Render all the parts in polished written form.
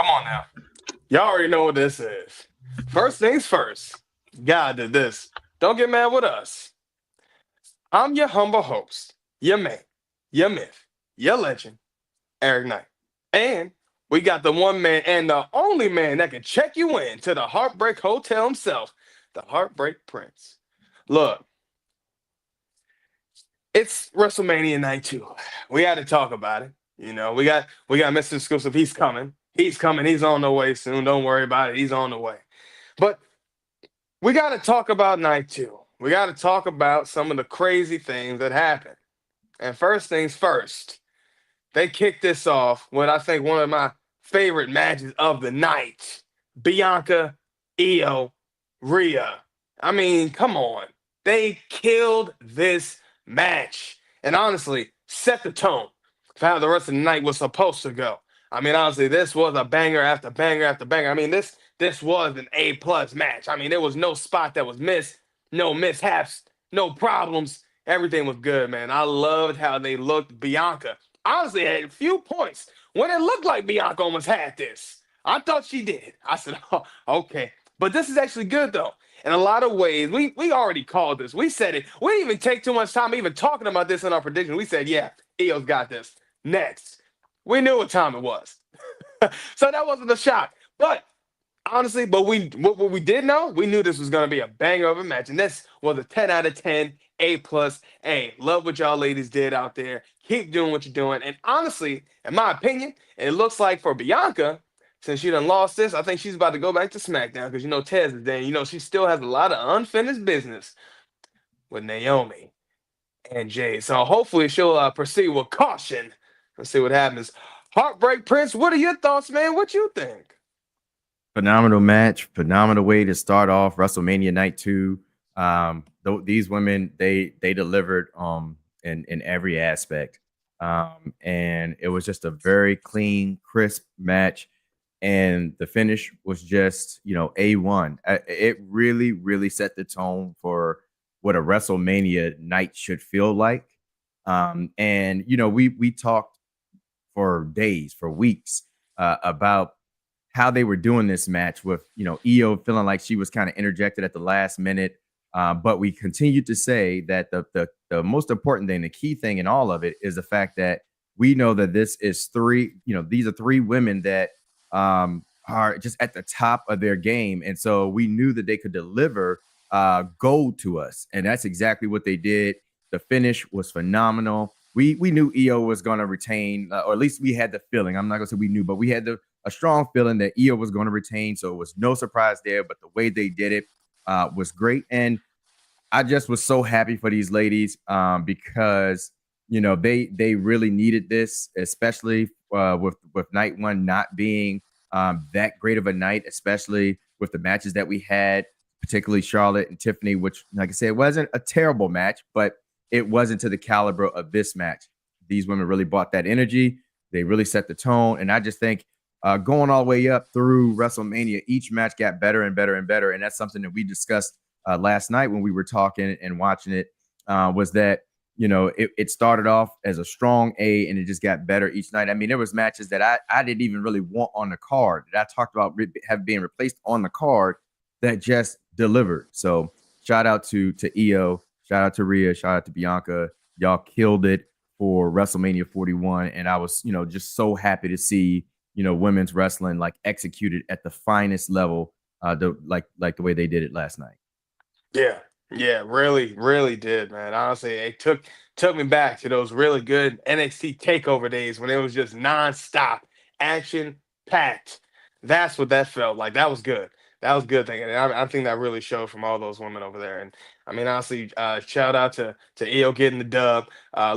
Come on now. Y'all already know what this is. First things first. God did this. Don't get mad with us. I'm your humble host, your man, your myth, your legend, Eric Knight. And we got the one man and the only man that can check you in to the Heartbreak Hotel himself, the Heartbreak Prince. Look, it's WrestleMania night two. We had to talk about it. We got Mr. Exclusive. He's coming. He's coming. He's on the way soon. Don't worry about it. He's on the way. But we got to talk about night two. We got to talk about some of the crazy things that happened. And first things first, they kicked this off with, I think, one of my favorite matches of the night. Bianca, Io, Rhea. I mean, come on. They killed this match. And honestly, set the tone for how the rest of the night was supposed to go. I mean, honestly, this was a banger after banger after banger. I mean, this was an A-plus match. I mean, there was no spot that was missed, no mishaps, no problems. Everything was good, man. I loved how they looked. Bianca, honestly, had a few points when it looked like Bianca almost had this. I thought she did. I said, oh, okay. But this is actually good, though. In a lot of ways, we already called this. We said it. We didn't even take too much time even talking about this in our prediction. We said, yeah, Io's got this. Next. We knew what time it was. So that wasn't a shock. But honestly, what we did know, we knew this was going to be a banger of a match. And this was a 10 out of 10, A plus. Hey, love what y'all ladies did out there. Keep doing what you're doing. And honestly, in my opinion, it looks like for Bianca, since she done lost this, I think she's about to go back to SmackDown because, Tez is there. She still has a lot of unfinished business with Naomi and Jay. So hopefully she'll proceed with caution. Let's see what happens. Heartbreak Prince, what are your thoughts, man? What you think? Phenomenal match, phenomenal way to start off WrestleMania Night 2. These women, they delivered in every aspect. And it was just a very clean, crisp match. And the finish was just, A1. It really, really set the tone for what a WrestleMania night should feel like. And we talked for days, for weeks, about how they were doing this match with, Io feeling like she was kind of interjected at the last minute. But we continued to say that the most important thing, the key thing in all of it is the fact that we know that this is these are three women that are just at the top of their game. And so we knew that they could deliver gold to us. And that's exactly what they did. The finish was phenomenal. We knew Io was going to retain, or at least we had the feeling. I'm not going to say we knew, but we had a strong feeling that Io was going to retain. So it was no surprise there. But the way they did it was great. And I just was so happy for these ladies because, they really needed this, especially with night one not being that great of a night, especially with the matches that we had, particularly Charlotte and Tiffany, which, like I said, it wasn't a terrible match, but it wasn't to the caliber of this match. These women really brought that energy. They really set the tone. And I just think going all the way up through WrestleMania, each match got better and better and better. And that's something that we discussed last night when we were talking and watching it, was that, it started off as a strong A and it just got better each night. I mean, there was matches that I didn't even really want on the card that I talked about have been replaced on the card that just delivered. So shout out to Io. Shout out to Rhea. Shout out to Bianca. Y'all killed it for WrestleMania 41. And I was, just so happy to see, women's wrestling like executed at the finest level, like the way they did it last night. Yeah, really, really did, man. Honestly, it took me back to those really good NXT takeover days when it was just nonstop, action packed. That's what that felt like. That was good. That was good thing, and I think that really showed from all those women over there. And I mean, honestly, shout out to Io getting the dub.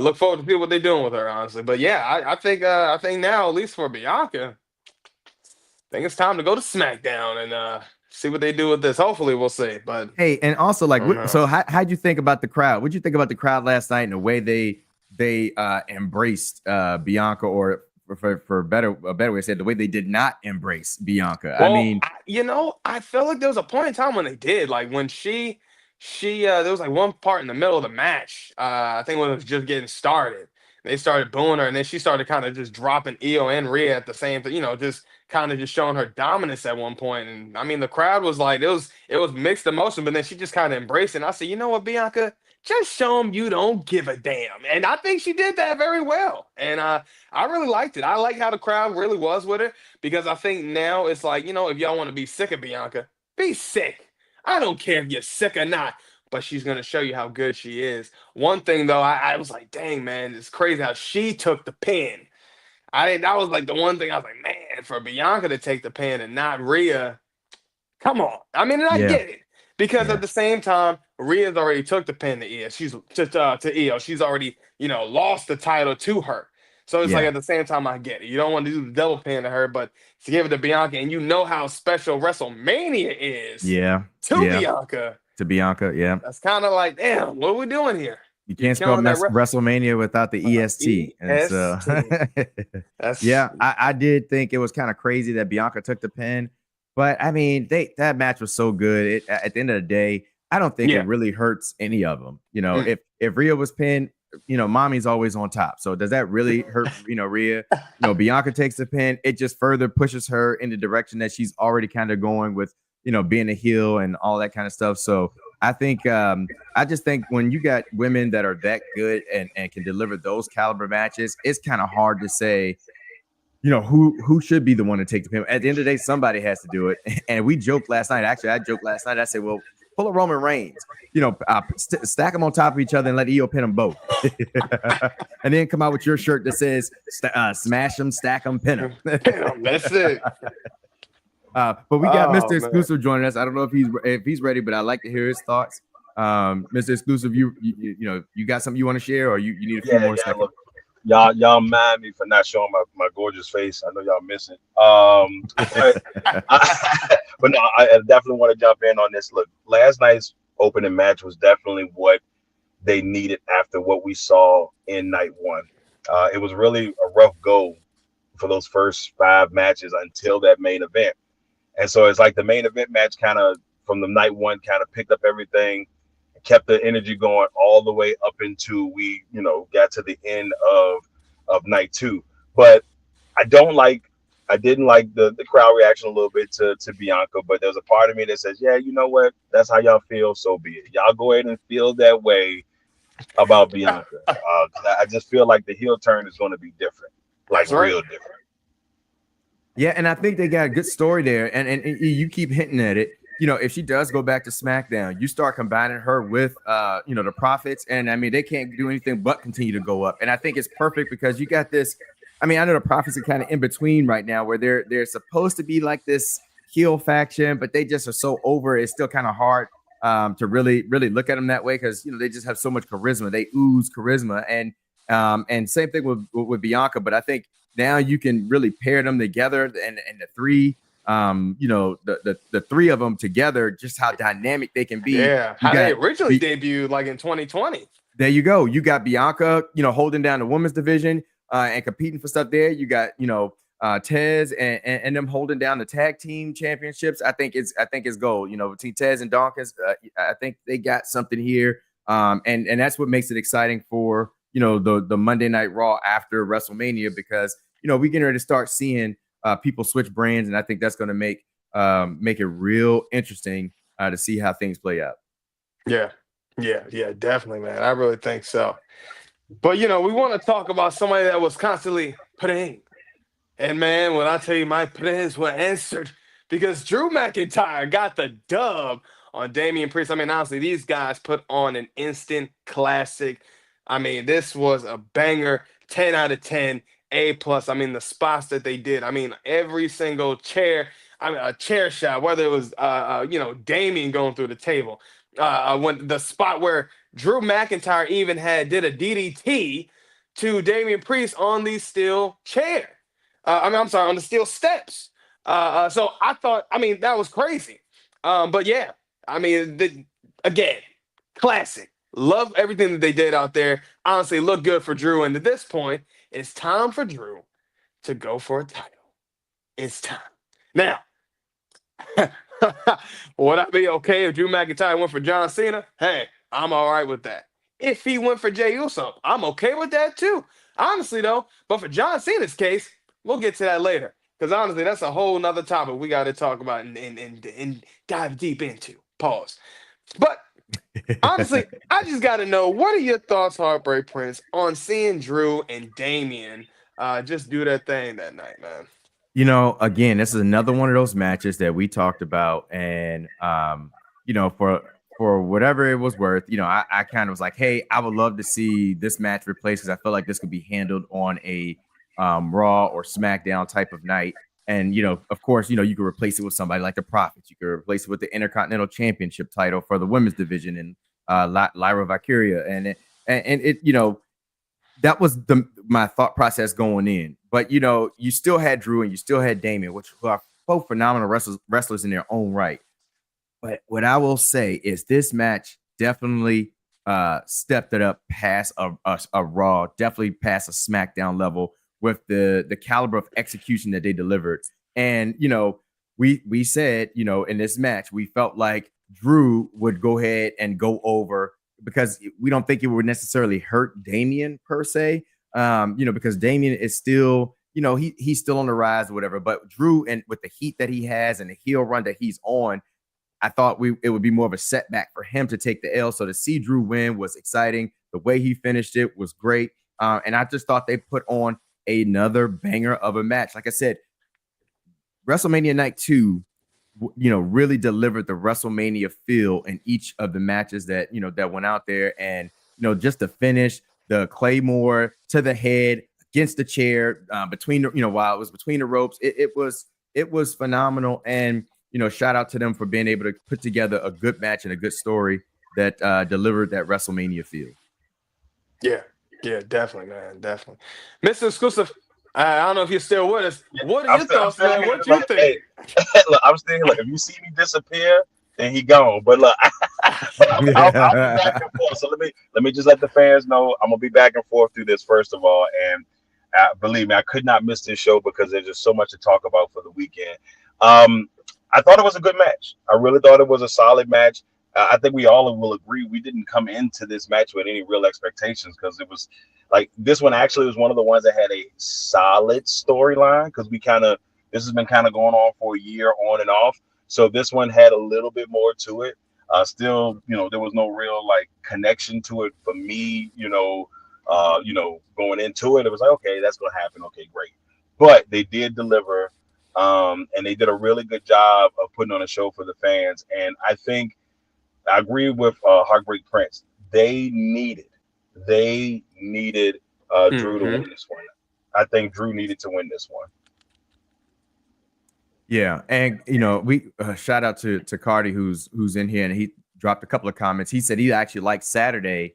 Look forward to see what they're doing with her, honestly. But yeah, I think now, at least for Bianca, I think it's time to go to SmackDown and see what they do with this. Hopefully, we'll see. But hey, and also so how'd you think about the crowd? What'd you think about the crowd last night and the way they embraced Bianca, or for a better way to say it, the way they did not embrace Bianca? Well, I mean, I felt like there was a point in time when they did. Like when she there was like one part in the middle of the match. I think when it was just getting started They started booing her, and then she started kind of just dropping Io and Rhea at the same time, just kind of just showing her dominance at one point. And I mean, the crowd was like, it was mixed emotion, but then she just kind of embraced it. And I said, you know what, Bianca, just show them you don't give a damn. And I think she did that very well. And I really liked it. I like how the crowd really was with it, because I think now it's like, if y'all want to be sick of Bianca, be sick. I don't care if you're sick or not, but she's going to show you how good she is. One thing, though, I was like, dang, man, it's crazy how she took the pin. That was like the one thing I was like, man, for Bianca to take the pin and not Rhea, come on. I mean, and I Yeah, get it, because at yeah, the same time, Rhea's already took the pin to Io. She's to Io. She's already, lost the title to her. So it's like yeah, at the same time, I get it. You don't want to do the double pin to her, but to give it to Bianca, and you know how special WrestleMania is yeah, to yeah. Bianca. To Bianca, yeah. That's kind of like, damn, what are we doing here? You You're can't spell killing that WrestleMania without the EST. And so, EST. That's yeah, I did think it was kind of crazy that Bianca took the pin. But I mean, that match was so good. At the end of the day, I don't think it yeah. really hurts any of them. Mm. If Rhea was pinned, mommy's always on top. So does that really hurt, Rhea? Bianca takes the pin. It just further pushes her in the direction that she's already kind of going with, being a heel and all that kind of stuff. So I think I just think when you got women that are that good and can deliver those caliber matches, it's kind of hard to say, who should be the one to take the pin. At the end of the day, somebody has to do it. And we joked last night. Actually, I joked last night. I said, well, pull a Roman Reigns, stack them on top of each other and let Io pin them both. And then come out with your shirt that says, smash them, stack them, pin them. Damn, that's it. But we got Mr. Man. Xclusive joining us. I don't know if he's ready, but I'd like to hear his thoughts. Mr. Xclusive, you got something you want to share, or you need a few more seconds? Look, y'all mind me for not showing my gorgeous face. I know y'all miss it. But no, I definitely want to jump in on this. Look, last night's opening match was definitely what they needed after what we saw in night one. It was really a rough go for those first 5 matches until that main event. And so it's like the main event match kind of from the night one kind of picked up everything, kept the energy going all the way up into we, got to the end of night 2. But I didn't like the crowd reaction a little bit to Bianca, but there's a part of me that says, yeah, you know what? That's how y'all feel. So be it. Y'all go ahead and feel that way about Bianca. I just feel like the heel turn is going to be different, like real different. Yeah, and I think they got a good story there, and you keep hinting at it. If she does go back to SmackDown, you start combining her with, the Profits, and I mean they can't do anything but continue to go up. And I think it's perfect because you got this. I mean, I know the Profits are kind of in between right now, where they're supposed to be like this heel faction, but they just are so over. It's still kind of hard to really look at them that way because they just have so much charisma. They ooze charisma, and same thing with Bianca. But I think now you can really pair them together, and the three, the 3 of them together, just how dynamic they can be. Yeah, how they originally debuted like in 2020. There you go. You got Bianca, holding down the women's division and competing for stuff there. You got, Tez and them holding down the tag team championships. I think it's gold. Between Tez and Dawkins, I think they got something here. And that's what makes it exciting for the Monday Night Raw after WrestleMania, because we're getting ready to start seeing people switch brands, and I think that's going to make it real interesting to see how things play out. Yeah, definitely, man. I really think so. But we want to talk about somebody that was constantly praying, and man, when I tell you my prayers were answered, because Drew McIntyre got the dub on Damian Priest. I mean, honestly, these guys put on an instant classic. I mean, this was a banger, 10 out of 10, A+. I mean, the spots that they did. I mean, every single chair, a chair shot, whether it was, Damian going through the table. When the spot where Drew McIntyre even did a DDT to Damian Priest on the steel chair. I'm sorry, on the steel steps. So I thought, that was crazy. But yeah, again, classic. Love everything that they did out there. Honestly, look good for Drew. And at this point, it's time for Drew to go for a title. It's time. Now, would I be okay if Drew McIntyre went for John Cena? Hey, I'm all right with that. If he went for Jey Uso, I'm okay with that too. Honestly, though, but for John Cena's case, we'll get to that later. Because honestly, that's a whole nother topic we got to talk about and dive deep into. Pause. But honestly, I just got to know, what are your thoughts, Heartbreak Prince, on seeing Drew and Damian just do their thing that night, man? Again, this is another one of those matches that we talked about, and for whatever it was worth, I kind of was like, hey, I would love to see this match replaced because I feel like this could be handled on a Raw or SmackDown type of night. And of course, you could replace it with somebody like the Profits. You could replace it with the Intercontinental Championship title for the women's division and Lyra Valkyria, and that was my thought process going in. But you still had Drew and you still had Damian, which are both phenomenal wrestlers in their own right. But what I will say is this match definitely stepped it up past a Raw, definitely past a SmackDown level with the caliber of execution that they delivered. And we said in this match we felt like Drew would go ahead and go over, because we don't think it would necessarily hurt Damian per se, because Damian is still, he's still on the rise or whatever. But Drew, and with the heat that he has and the heel run that he's on, I thought it would be more of a setback for him to take the L. So to see Drew win was exciting. The way he finished it was great. And I just thought they put on another banger of a match. Like I said, WrestleMania Night 2, really delivered the WrestleMania feel in each of the matches that went out there. And just the finish, the Claymore to the head against the chair, between while it was between the ropes, it was phenomenal. And shout out to them for being able to put together a good match and a good story that delivered that WrestleMania feel. Yeah, definitely, man, definitely. Mr. Exclusive, I don't know if you're still with us. What are your thoughts, man? What you think? Hey, look, I'm still here. Look, if you see me disappear, then he gone. But look, I'll be back and forth. So let me just let the fans know I'm gonna be back and forth through this first of all. And believe me, I could not miss this show because there's just so much to talk about for the weekend. I thought it was a good match. I really thought it was a solid match. I think we all will agree we didn't come into this match with any real expectations, because it was like this one actually was one of the ones that had a solid storyline, because this has been kind of going on for a year on and off. So this one had a little bit more to it. Still, there was no real like connection to it for me, going into it. It was like, okay, that's going to happen. Okay, great. But they did deliver. And they did a really good job of putting on a show for the fans. And I think I agree with Heartbreak Prince. They needed Drew to win this one. I think Drew needed to win this one. Yeah, and we shout out to Cardi who's in here, and he dropped a couple of comments. He said he actually liked Saturday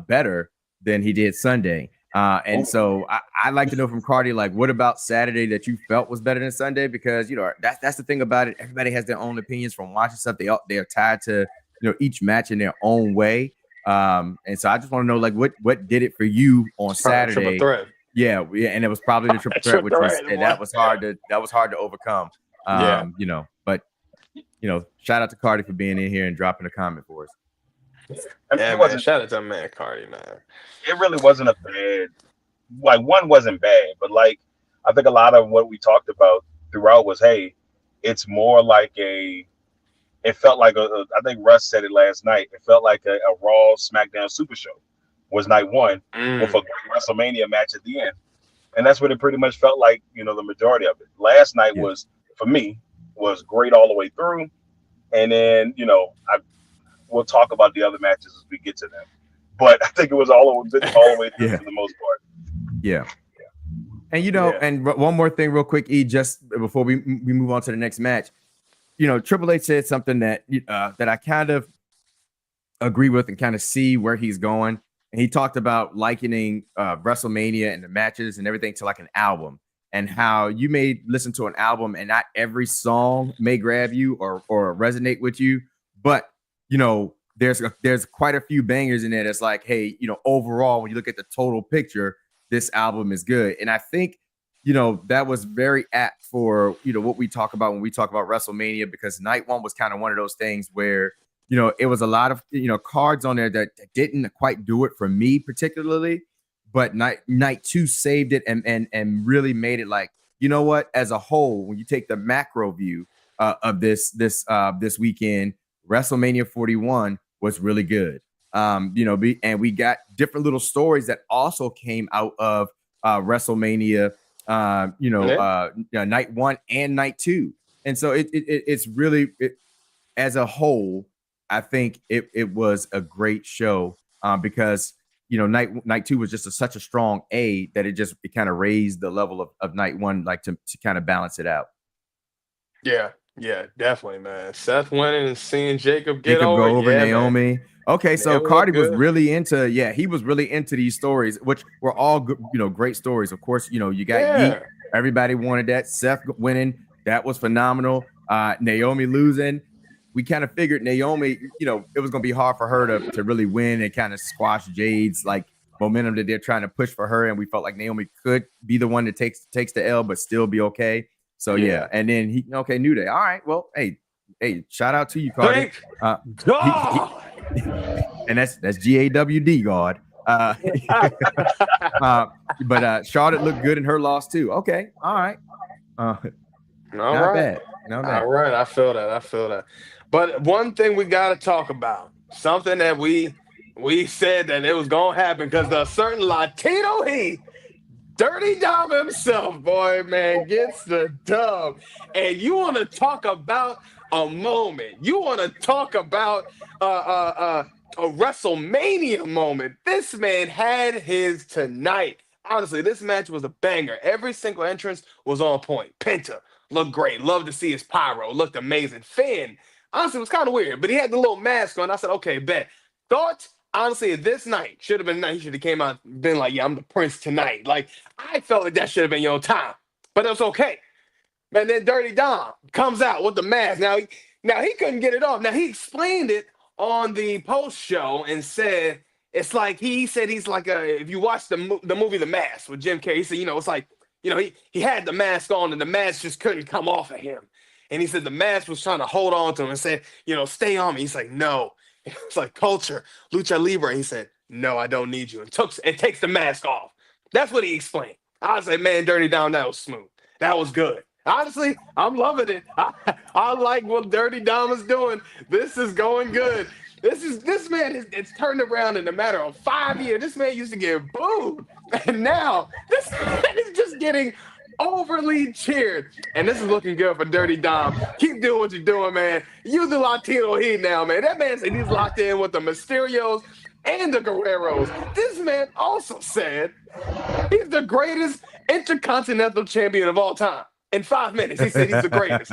better than he did Sunday. And so I'd like to know from Cardi, like, what about Saturday that you felt was better than Sunday? Because that's the thing about it. Everybody has their own opinions from watching stuff. They are tied to each match in their own way. And so I just want to know, like, what did it for you on Saturday? Triple threat. Yeah, and it was probably the triple threat, which was hard to overcome. But shout out to Cardi for being in here and dropping a comment for us. Man, shout out to man Cardi, man. It really wasn't a bad, like, one wasn't bad, but like I think a lot of what we talked about throughout was, hey, it's more like it felt like I think Russ said it last night. It felt like a Raw SmackDown Super Show was night one with a great WrestleMania match at the end, and that's what it pretty much felt like. The majority of it. Last night was, for me, was great all the way through, and then we'll talk about the other matches as we get to them. But I think it was all the way through for the most part. Yeah. And and one more thing, real quick, E, just before we move on to the next match, Triple H said something that that I kind of agree with and kind of see where he's going. And he talked about likening WrestleMania and the matches and everything to like an album, and how you may listen to an album and not every song may grab you or resonate with you, but there's quite a few bangers in there that's like, hey, overall, when you look at the total picture, this album is good. And I think, that was very apt for, what we talk about when we talk about WrestleMania, because night one was kind of one of those things where, it was a lot of, cards on there that didn't quite do it for me particularly. but night two saved it and really made it like, you know what, as a whole, when you take the macro view of this weekend, WrestleMania 41 was really good. And we got different little stories that also came out of WrestleMania, night one and night two. And so it's really, as a whole, I think it was a great show because night two was just such a strong A that it kind of raised the level of night one, like to kind of balance it out. Yeah, definitely, man. Seth winning and seeing Jacob go over Naomi. Man. Okay, so Cardi was really into, he was really into these stories, which were all good, great stories. Of course, you got Yeet. Everybody wanted that. Seth winning, that was phenomenal. Naomi losing, we kind of figured Naomi, it was going to be hard for her to really win and kind of squash Jade's like momentum that they're trying to push for her, and we felt like Naomi could be the one that takes the L, but still be okay. So yeah, and then New Day. All right, well, hey, shout out to you, Cardi. And that's GAWD, God. But Charlotte looked good in her loss too. Okay, all right. Not bad. All right, I feel that. But one thing we got to talk about, something that we said that it was gonna happen because the certain Latino Heat, Dirty Dom himself, boy, man, gets the dub. And you want to talk about a moment? You want to talk about a WrestleMania moment? This man had his tonight. Honestly, this match was a banger. Every single entrance was on point. Penta looked great. Love to see his pyro. Looked amazing. Finn, honestly, it was kind of weird, but he had the little mask on. I said, okay, bet. Thought, honestly, this night should have been the night he should have came out and been like, yeah, I'm the prince tonight. Like, I felt like that should have been your time, but it was okay. And then Dirty Dom comes out with the mask. Now he couldn't get it off. Now, he explained it on the post show and said, it's like, he said he's like if you watch the movie The Mask with Jim Carrey, he said, it's like, he had the mask on and the mask just couldn't come off of him. And he said the mask was trying to hold on to him and said, stay on me. He's like, no. It's like culture, lucha libre. He said, no, I don't need you. And takes the mask off. That's what he explained. I was like, man, Dirty Dom, that was smooth. That was good. Honestly, I'm loving it. I like what Dirty Dom is doing. This is going good. This man it's turned around in a matter of 5 years. This man used to get booed. And now this man is just getting overly cheered. And this is looking good for Dirty Dom. Keep doing what you're doing, man. You the Latino Heat now, man. That man said he's locked in with the Mysterios and the Guerreros. This man also said he's the greatest intercontinental champion of all time. In 5 minutes, he said he's the greatest.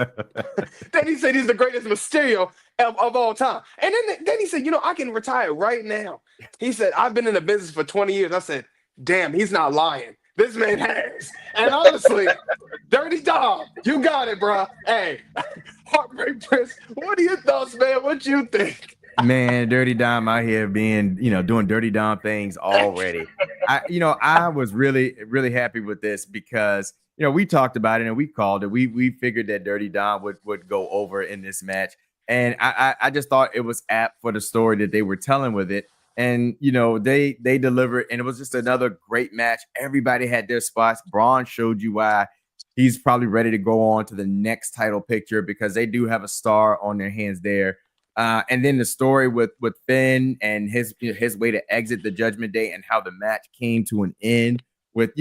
Then he said he's the greatest Mysterio of all time. And then he said, I can retire right now. He said, I've been in the business for 20 years. I said, damn, he's not lying. This man has. And honestly, Dirty Dom, you got it, bro. Hey, Heartbreak Prince, what are your thoughts, man? What you think? Man, Dirty Dom out here being, doing Dirty Dom things already. I was really, really happy with this because, we talked about it and we called it. We figured that Dirty Dom would go over in this match. And I just thought it was apt for the story that they were telling with it. And, they delivered, and it was just another great match. Everybody had their spots. Braun showed you why he's probably ready to go on to the next title picture because they do have a star on their hands there. And then the story with Finn and his way to exit the Judgment Day and how the match came to an end with,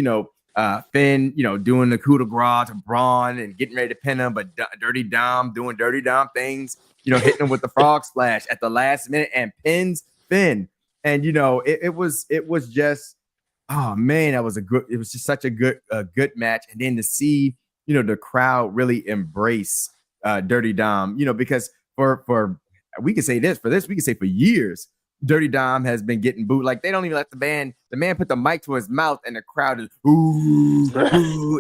Finn, doing the coup de grace to Braun and getting ready to pin him, but Dirty Dom doing Dirty Dom things, hitting him with the frog splash at the last minute and pins Finn. And, it was just, oh man, it was just such a good match. And then to see, the crowd really embrace Dirty Dom, because for we can say this, we can say for years, Dirty Dom has been getting booed. Like they don't even let the man put the mic to his mouth and the crowd is ooh.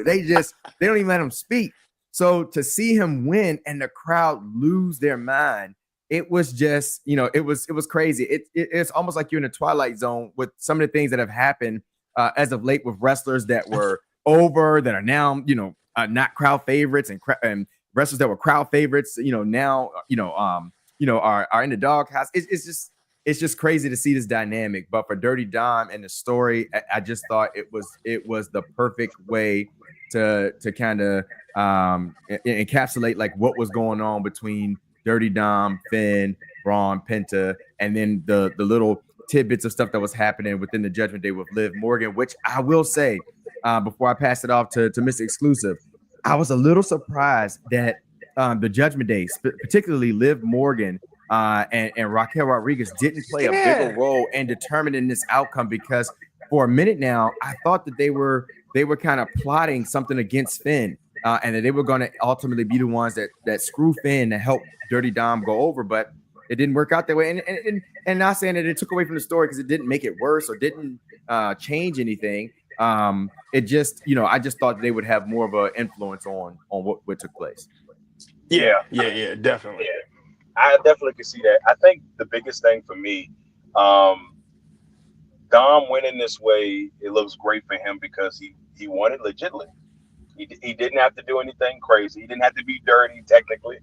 They don't even let him speak. So to see him win and the crowd lose their mind, it was just, it was crazy. It's almost like you're in a Twilight Zone with some of the things that have happened as of late with wrestlers that were over, that are now, not crowd favorites, and wrestlers that were crowd favorites, now, are in the doghouse. it's just crazy to see this dynamic. But for Dirty Dom and the story, I just thought it was the perfect way to kind of encapsulate like what was going on between Dirty Dom, Finn, Braun, Penta, and then the little tidbits of stuff that was happening within the Judgment Day with Liv Morgan, which I will say before I pass it off to Mr. Exclusive, I was a little surprised that the Judgment Day, particularly Liv Morgan and Raquel Rodriguez, didn't play a bigger role in determining this outcome, because for a minute now, I thought that they were kind of plotting something against Finn, and that they were going to ultimately be the ones that screw Finn to help Dirty Dom go over, but it didn't work out that way. And not saying that it took away from the story, because it didn't make it worse or didn't change anything. It just, I just thought they would have more of an influence on what took place. Yeah, definitely. Yeah. I definitely can see that. I think the biggest thing for me, Dom winning this way, it looks great for him because he won it legitimately. He didn't have to do anything crazy. He didn't have to be dirty technically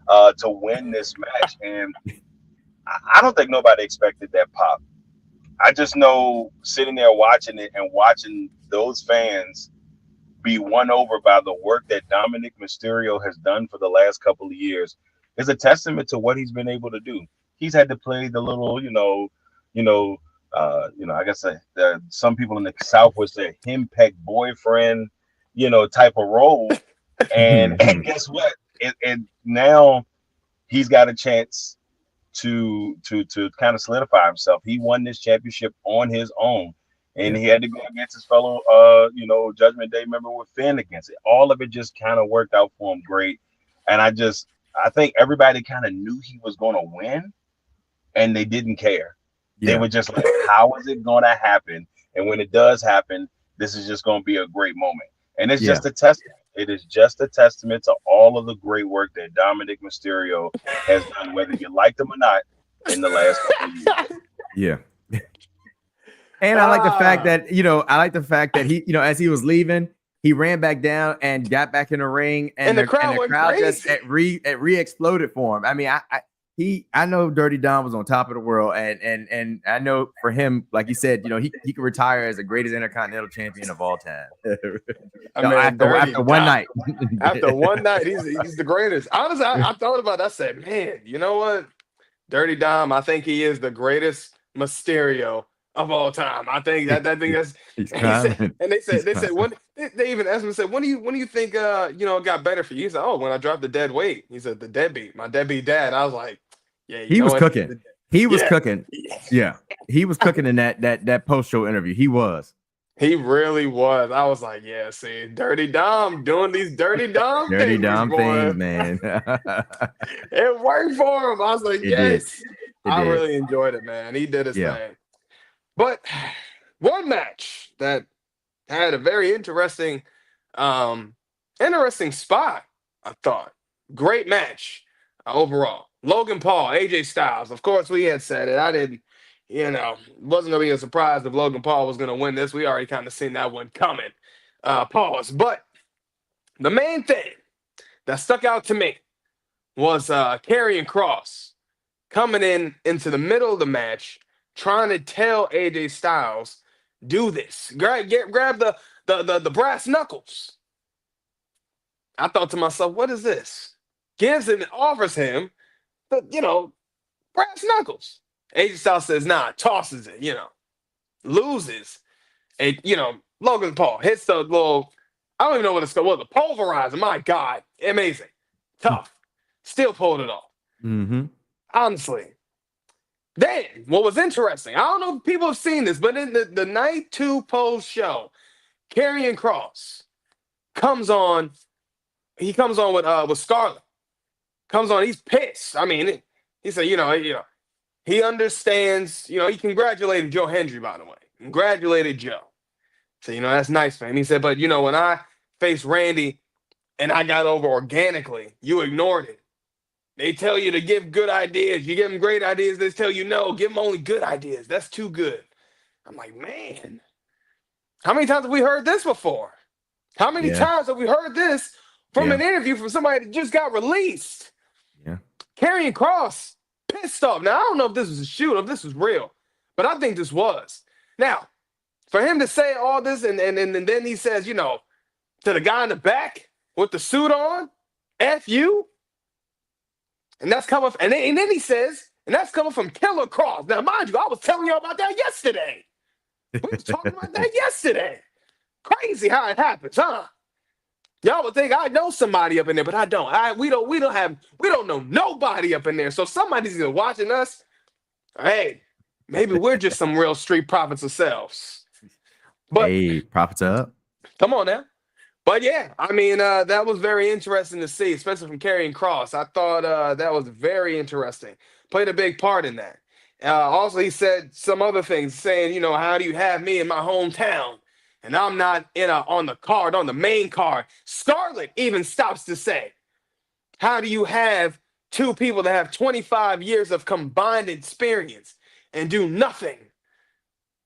to win this match. And I don't think nobody expected that pop. I just know sitting there watching it and watching those fans be won over by the work that Dominic Mysterio has done for the last couple of years is a testament to what he's been able to do. He's had to play the little, I guess some people in the South would say henpecked boyfriend, type of role. And guess what? And now he's got a chance to kind of solidify himself. He won this championship on his own, and he had to go against his fellow Judgment Day member with Finn against it. All of it just kind of worked out for him great. And I think everybody kind of knew he was going to win, and they didn't care. Yeah. They were just like, how is it going to happen? And when it does happen, this is just going to be a great moment. And it's just a testament. It is just a testament to all of the great work that Dominic Mysterio has done, whether you liked him or not, in the last couple of years. Yeah. And I like the fact that he, as he was leaving, he ran back down and got back in the ring, and the crowd just re-exploded for him. I mean, I know Dirty Dom was on top of the world, and I know for him, like you said, he could retire as the greatest Intercontinental Champion of all time. After one night, he's the greatest. Honestly, I thought about it. I said, man, you know what? Dirty Dom, I think he is the greatest Mysterio of all time. I think that's. They said when they even asked him, said, when do you think it got better for you? He said, oh, when I dropped the dead weight. He said the deadbeat, my deadbeat dad. I was like, yeah, he was cooking. He was cooking. Yeah, he was cooking in that post show interview. He was. He really was. I was like, yeah, see, Dirty Dom doing these Dirty Dom things, man. It worked for him. I was like, yes. I really enjoyed it, man. He did his thing. But one match that had a very interesting spot, I thought. Great match overall. Logan Paul, AJ Styles. Of course, we had said it. I didn't, wasn't going to be a surprise if Logan Paul was going to win this. We already kind of seen that one coming. Pause. But the main thing that stuck out to me was Karrion Kross coming into the middle of the match, trying to tell AJ Styles, do this. Grab the brass knuckles. I thought to myself, what is this? Gives him and offers him the, brass knuckles. AJ Styles says, nah, tosses it, loses. And, Logan Paul hits the little, I don't even know what it's called. The pulverizer. My God. Amazing. Tough. Still pulled it off. Mm-hmm. Honestly. Then, what was interesting, I don't know if people have seen this, but in the night 2 post show, Karrion Kross comes on. He comes on with Scarlett. Comes on, he's pissed. I mean, he said, he understands. He congratulated Joe Hendry, by the way. Congratulated Joe. So that's nice for him. He said, but when I faced Randy and I got over organically, you ignored it. They tell you to give good ideas. You give them great ideas. They tell you, no, give them only good ideas. That's too good. I'm like, man, how many times have we heard this before? How many times have we heard this from an interview from somebody that just got released? Yeah. Karrion Kross Pissed off. Now, I don't know if this was a shoot or if this was real, but I think this was. Now, for him to say all this and then he says, you know, to the guy in the back with the suit on, F you. And that's coming and then he says, and that's coming from Killer Cross. Now, mind you, I was telling you about that yesterday. We was talking about that yesterday. Crazy how it happens, huh? Y'all would think I know somebody up in there, but I don't. We don't know nobody up in there. So somebody's either watching us. Hey, maybe we're just some real street prophets ourselves. But hey, prophets up. Come on now. But yeah, I mean, that was very interesting to see, especially from Karrion Kross. I thought that was very interesting. Played a big part in that. Also, he said some other things, saying, you know, how do you have me in my hometown? And I'm not on the main card. Scarlett even stops to say, how do you have two people that have 25 years of combined experience and do nothing?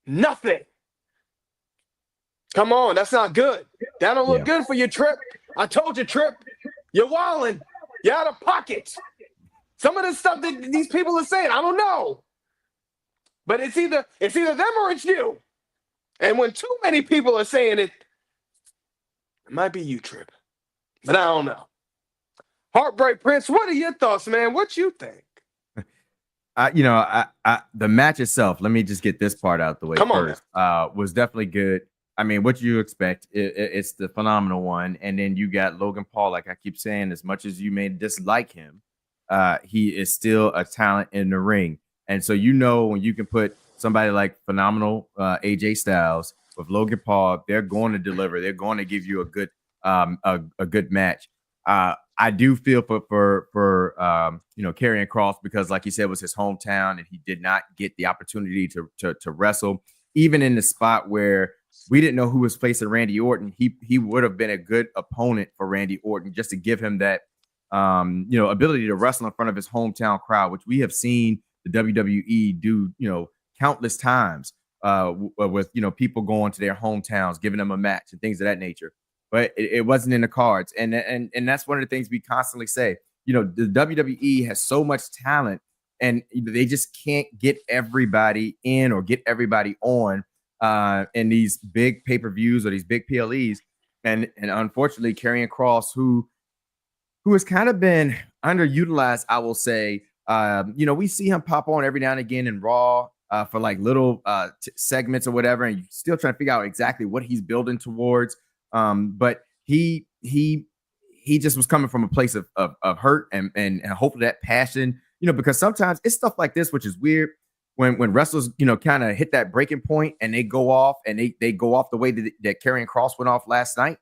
Nothing. Come on, that's not good. That don't look good for your Trip. I told you, Trip, you're wilding. You're out of pocket. Some of the stuff that these people are saying, I don't know. But it's either them or it's you. And when too many people are saying it, it might be you, Trip. But I don't know. Heartbreak Prince, what are your thoughts, man? What you think? The match itself, let me just get this part out the way first. Was definitely good. I mean, what you expect, it's the phenomenal one. And then you got Logan Paul, like I keep saying, as much as you may dislike him, he is still a talent in the ring. And so, you know, when you can put somebody like phenomenal AJ Styles with Logan Paul, they're going to deliver. They're going to give you a good match. I do feel for Karrion Kross, because like you said, it was his hometown and he did not get the opportunity to wrestle, even in the spot where we didn't know who was facing Randy Orton. He would have been a good opponent for Randy Orton, just to give him that ability to wrestle in front of his hometown crowd, which we have seen the WWE do countless times with people going to their hometowns, giving them a match and things of that nature. But it wasn't in the cards, and that's one of the things we constantly say. The WWE has so much talent, and they just can't get everybody in or get everybody on in these big pay-per-views or these big PLEs. And unfortunately, Karrion Kross, who has kind of been underutilized, I will say. We see him pop on every now and again in Raw for like little segments or whatever, and you're still trying to figure out exactly what he's building towards. But he just was coming from a place of hurt and hopefully that passion, because sometimes it's stuff like this, which is weird when wrestlers, kind of hit that breaking point and they go off and they go off the way that Karrion Kross went off last night,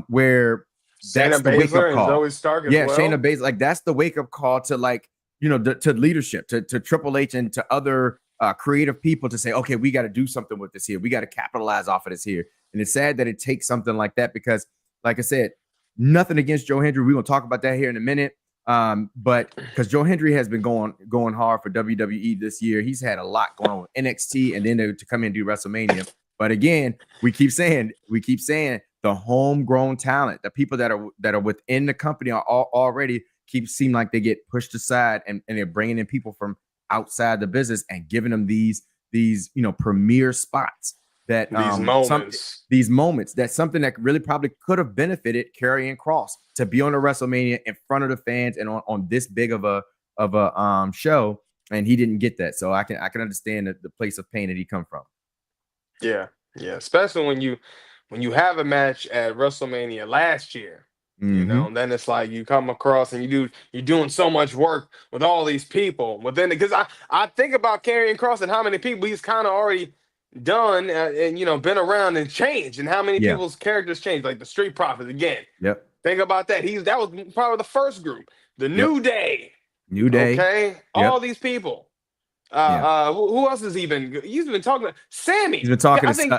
where that's the wake up call. Shayna Baszler, like that's the wake up call to to leadership, to Triple H and to other creative people to say, okay, we got to do something with this here. We got to capitalize off of this here. And it's sad that it takes something like that because, like I said, nothing against Joe Hendry. We're going to talk about that here in a minute. But because Joe Hendry has been going hard for WWE this year. He's had a lot going on with NXT and then to come in and do WrestleMania. But again, we keep saying the homegrown talent, the people that are within the company are already seem like they get pushed aside and they're bringing in people from outside the business and giving them these premier spots. That these moments, that's something that really probably could have benefited Karrion Kross to be on a WrestleMania in front of the fans and on this big of a show, and he didn't get that. So I can understand the place of pain that he come from. Yeah, especially when you have a match at WrestleMania last year, and then it's like you come across and you're doing so much work with all these people within it. Because I think about Karrion Kross and how many people he's kind of already done and been around and changed, and how many people's characters changed, like the Street Profits again. Yep. Think about that. That was probably the first group. The New Day. Okay. All these people. Who else has he's been talking about? Sammy. He's been talking. I think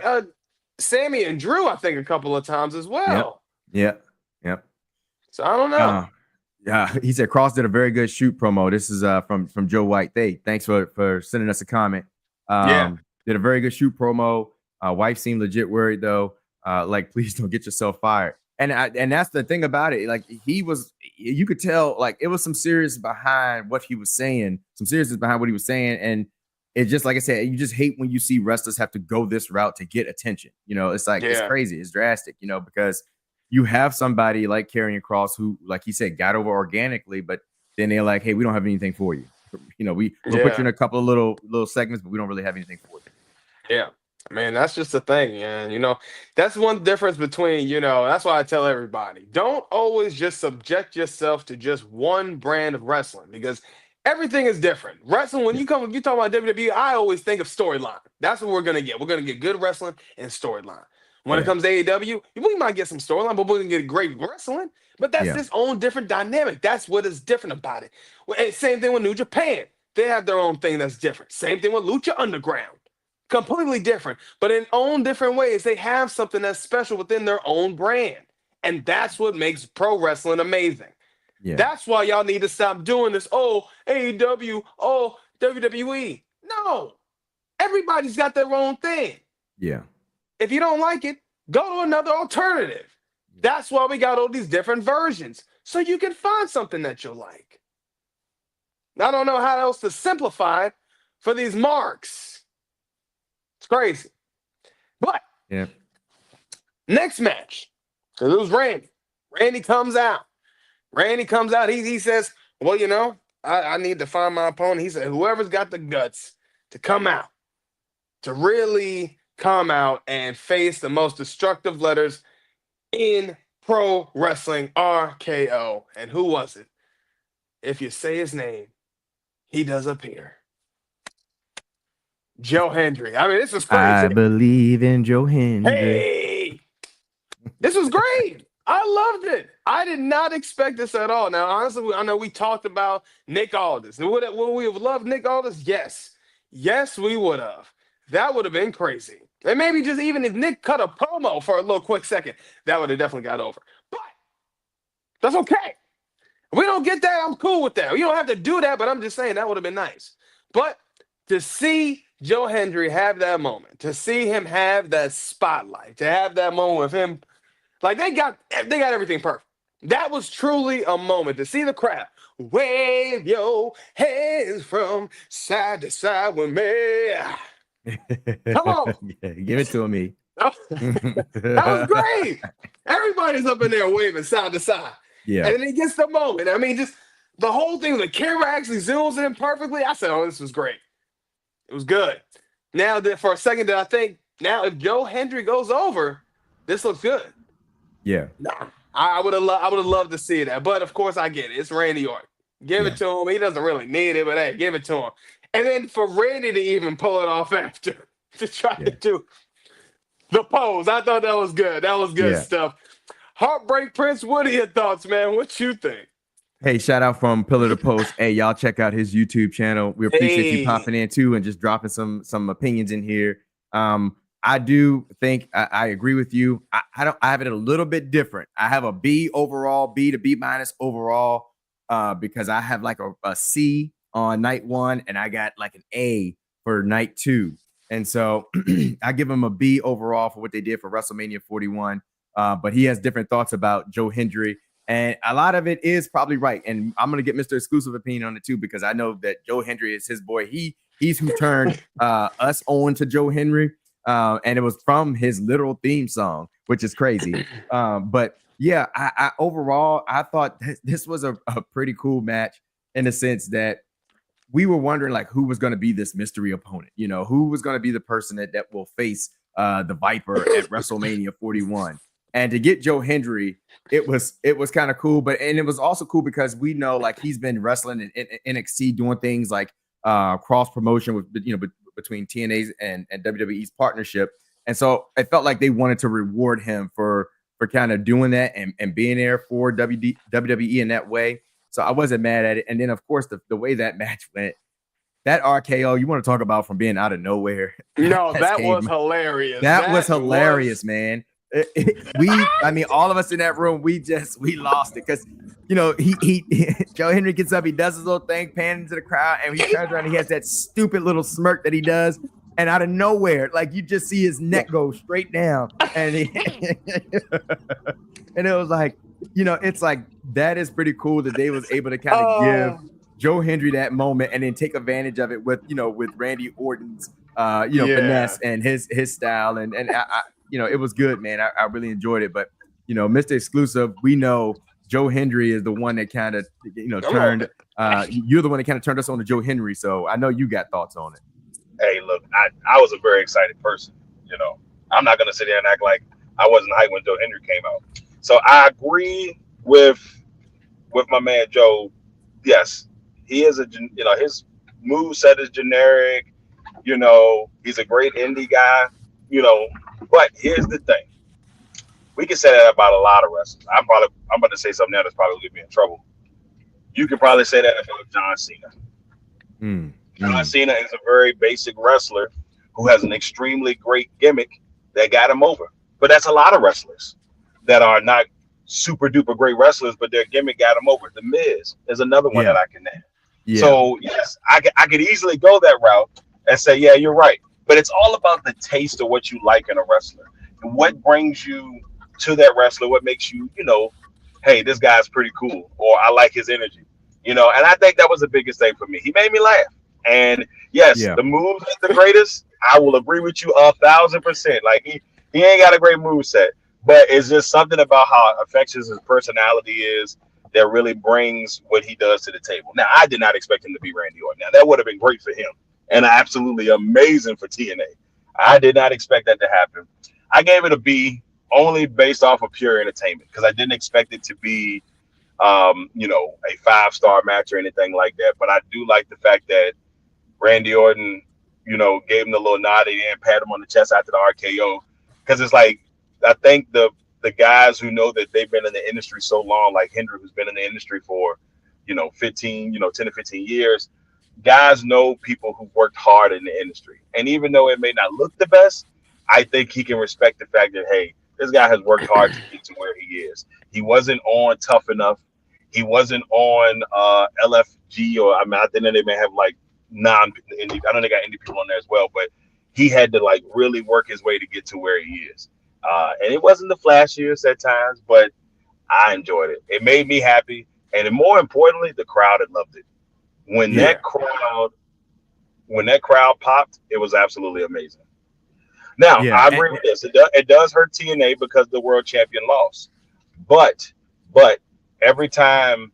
Sammy and Drew. I think a couple of times as well. Yep. So I don't know. He said Kross did a very good shoot promo. This is from Joe White. Thanks for sending us a comment. Did a very good shoot promo. Wife seemed legit worried though. Please don't get yourself fired. And that's the thing about it. Like you could tell like it was some serious behind what he was saying, some seriousness behind what he was saying. And it's just like I said, you just hate when you see wrestlers have to go this route to get attention. It's like it's crazy, it's drastic, because you have somebody like Karrion Kross who, like he said, got over organically, but then they're like, hey, we don't have anything for you. We'll put you in a couple of little segments, but we don't really have anything for you. Yeah. Man, that's just the thing, man. That's one difference between, that's why I tell everybody, don't always just subject yourself to just one brand of wrestling because everything is different. Wrestling, when you talk about WWE, I always think of storyline. That's what we're going to get. We're going to get good wrestling and storyline. When it comes to AEW, we might get some storyline, but we're going to get great wrestling. But that's its own different dynamic. That's what is different about it. And same thing with New Japan. They have their own thing that's different. Same thing with Lucha Underground. Completely different, but in own different ways. They have something that's special within their own brand. And that's what makes pro wrestling amazing. Yeah. That's why y'all need to stop doing this. Oh, AEW, oh, WWE. No, everybody's got their own thing. Yeah. If you don't like it, go to another alternative. That's why we got all these different versions. So you can find something that you'll like. I don't know how else to simplify it for these marks. It's crazy. But next match, because it was Randy. Randy comes out. He says, well, I need to find my opponent. He said, whoever's got the guts to come out, to really come out and face the most destructive letters in pro wrestling, RKO. And who was it? If you say his name, he does appear. Joe Hendry. I mean, this is crazy. I believe in Joe Hendry. Hey, this was great. I loved it. I did not expect this at all. Now, honestly, I know we talked about Nick Aldis. Would we have loved Nick Aldis? Yes. Yes, we would have. That would have been crazy. And maybe just even if Nick cut a promo for a little quick second, that would have definitely got over. But that's okay. If we don't get that, I'm cool with that. You don't have to do that, but I'm just saying that would have been nice. But to see Joe Hendry have that moment, to see him have that spotlight, to have that moment with him, like they got everything perfect. That was truly a moment to see the crowd wave your hands from side to side with me. Come on, give it to me. That was great. Everybody's up in there waving side to side. Yeah, and then he gets the moment. I mean, just the whole thing. The camera actually zooms in perfectly. I said, "Oh, this was great." It was good. Now, for a second, did I think, now if Joe Hendry goes over, this looks good. Yeah. Nah, I would have loved to see that. But, of course, I get it. It's Randy Orton. Give it to him. He doesn't really need it, but, hey, give it to him. And then for Randy to even pull it off after, to try to do the pose, I thought that was good. That was good stuff. Heartbreak Prince, what are your thoughts, man? What you think? Hey, shout out from Pillar to Post. Hey, y'all check out his YouTube channel. We appreciate you popping in too and just dropping some opinions in here. I do think I agree with you. I have it a little bit different. I have a B overall, B to B minus overall, because I have like a C on night one and I got like an A for night two. And so I give him a B overall for what they did for WrestleMania 41. But he has different thoughts about Joe Hendry. And a lot of it is probably right. And I'm going to get Mr. Exclusive opinion on it too, because I know that Joe Hendry is his boy. He's who turned us on to Joe Hendry. And it was from his literal theme song, which is crazy. But yeah, I overall, I thought this was a pretty cool match in the sense that we were wondering like who was going to be this mystery opponent, who was going to be the person that will face the Viper at WrestleMania 41. And to get Joe Hendry, it was kind of cool, and it was also cool because we know like he's been wrestling in NXT, doing things like cross promotion with between TNA's and WWE's partnership, and so it felt like they wanted to reward him for kind of doing that and being there for WWE in that way. So I wasn't mad at it. And then of course the way that match went, that RKO, you want to talk about from being out of nowhere? No, that was hilarious. That was hilarious, man. All of us in that room, we lost it because he Joe Hendry gets up, he does his little thing, panning to the crowd, and he turns around, and he has that stupid little smirk that he does, and out of nowhere, like you just see his neck go straight down, and And it was like, it's like that is pretty cool that they was able to kind of give Uh, Joe Hendry that moment and then take advantage of it with with Randy Orton's yeah. finesse and his style and it was good, man. I really enjoyed it. But Mr. Exclusive, we know Joe Hendry is the one that kind of Come on. turned. You're the one that kind of turned us on to Joe Hendry, so I know you got thoughts on it. Hey, look, I was a very excited person. I'm not gonna sit there and act like I wasn't hyped when Joe Hendry came out. So I agree with my man Joe. Yes, he is his move set is generic. He's a great indie guy. But here's the thing: we can say that about a lot of wrestlers. I'm about to say something now that's probably gonna be in trouble. You can probably say that about John Cena. John Cena is a very basic wrestler who has an extremely great gimmick that got him over. But that's a lot of wrestlers that are not super duper great wrestlers, but their gimmick got them over. The Miz is another one that I can name. Yeah. So yes, I could easily go that route and say, yeah, you're right. But it's all about the taste of what you like in a wrestler. And what brings you to that wrestler, what makes you, hey, this guy's pretty cool, or I like his energy. And I think that was the biggest thing for me. He made me laugh. And yes, the moves is the greatest. I will agree with you 1,000%. Like he ain't got a great move set, but it's just something about how infectious his personality is that really brings what he does to the table. Now, I did not expect him to be Randy Orton. Now, that would have been great for him and absolutely amazing for TNA. I did not expect that to happen. I gave it a B only based off of pure entertainment because I didn't expect it to be, a 5-star match or anything like that. But I do like the fact that Randy Orton, gave him the little nod and pat him on the chest after the RKO. Because it's like, I think the guys who know that they've been in the industry so long, like Hendry, who's been in the industry for, 10 to 15 years, guys know people who've worked hard in the industry. And even though it may not look the best, I think he can respect the fact that, hey, this guy has worked hard to get to where he is. He wasn't on Tough Enough. He wasn't on LFG, or I think that they may have like non-indie. I know they got indie people on there as well, but he had to like really work his way to get to where he is. And it wasn't the flashiest at times, but I enjoyed it. It made me happy, and more importantly, the crowd had loved it. When that crowd popped, it was absolutely amazing. Now, I agree with this. It does hurt TNA because the world champion lost, but every time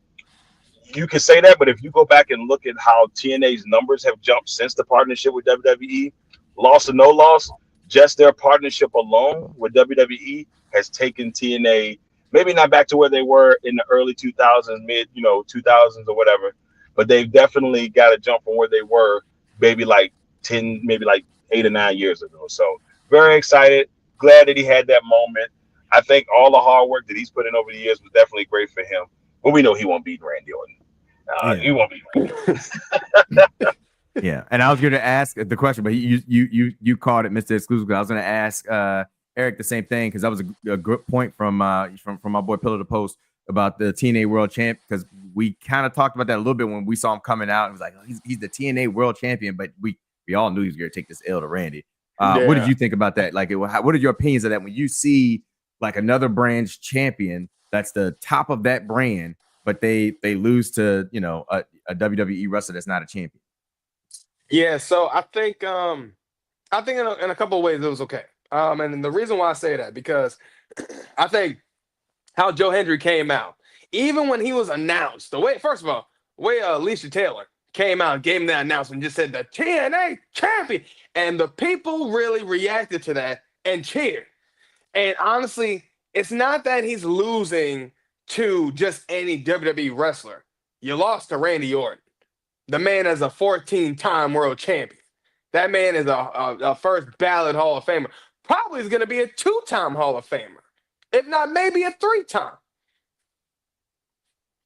you can say that, but if you go back and look at how TNA's numbers have jumped since the partnership with WWE, loss or no loss, just their partnership alone with WWE has taken TNA maybe not back to where they were in the early 2000s, mid 2000s or whatever, but they've definitely got to jump from where they were maybe like 10, maybe like 8 or 9 years ago. So very excited, glad that he had that moment. I think all the hard work that he's put in over the years was definitely great for him. But we know he won't beat Randy Orton. He won't beat Randy Orton. Yeah, and I was going to ask the question, but you called it, Mr. Exclusive. I was going to ask Eric the same thing because that was a good point from my boy Pillar to Post about the TNA World Champ, because we kind of talked about that a little bit when we saw him coming out. It was like, oh, he's the TNA World Champion, but we all knew he was going to take this L to Randy. What did you think about that? Like, what are your opinions of that when you see like another brand's champion that's the top of that brand, but they lose to a WWE wrestler that's not a champion? Yeah, so I think in a couple of ways it was okay. And the reason why I say that, because I think how Joe Hendry came out, even when he was announced, first of all, the way Alicia Taylor came out and gave him that announcement, just said the TNA champion, and the people really reacted to that and cheered. And honestly, it's not that he's losing to just any WWE wrestler. You lost to Randy Orton. The man is a 14-time world champion. That man is a first ballot Hall of Famer. Probably is going to be a 2-time Hall of Famer, if not maybe a 3-time.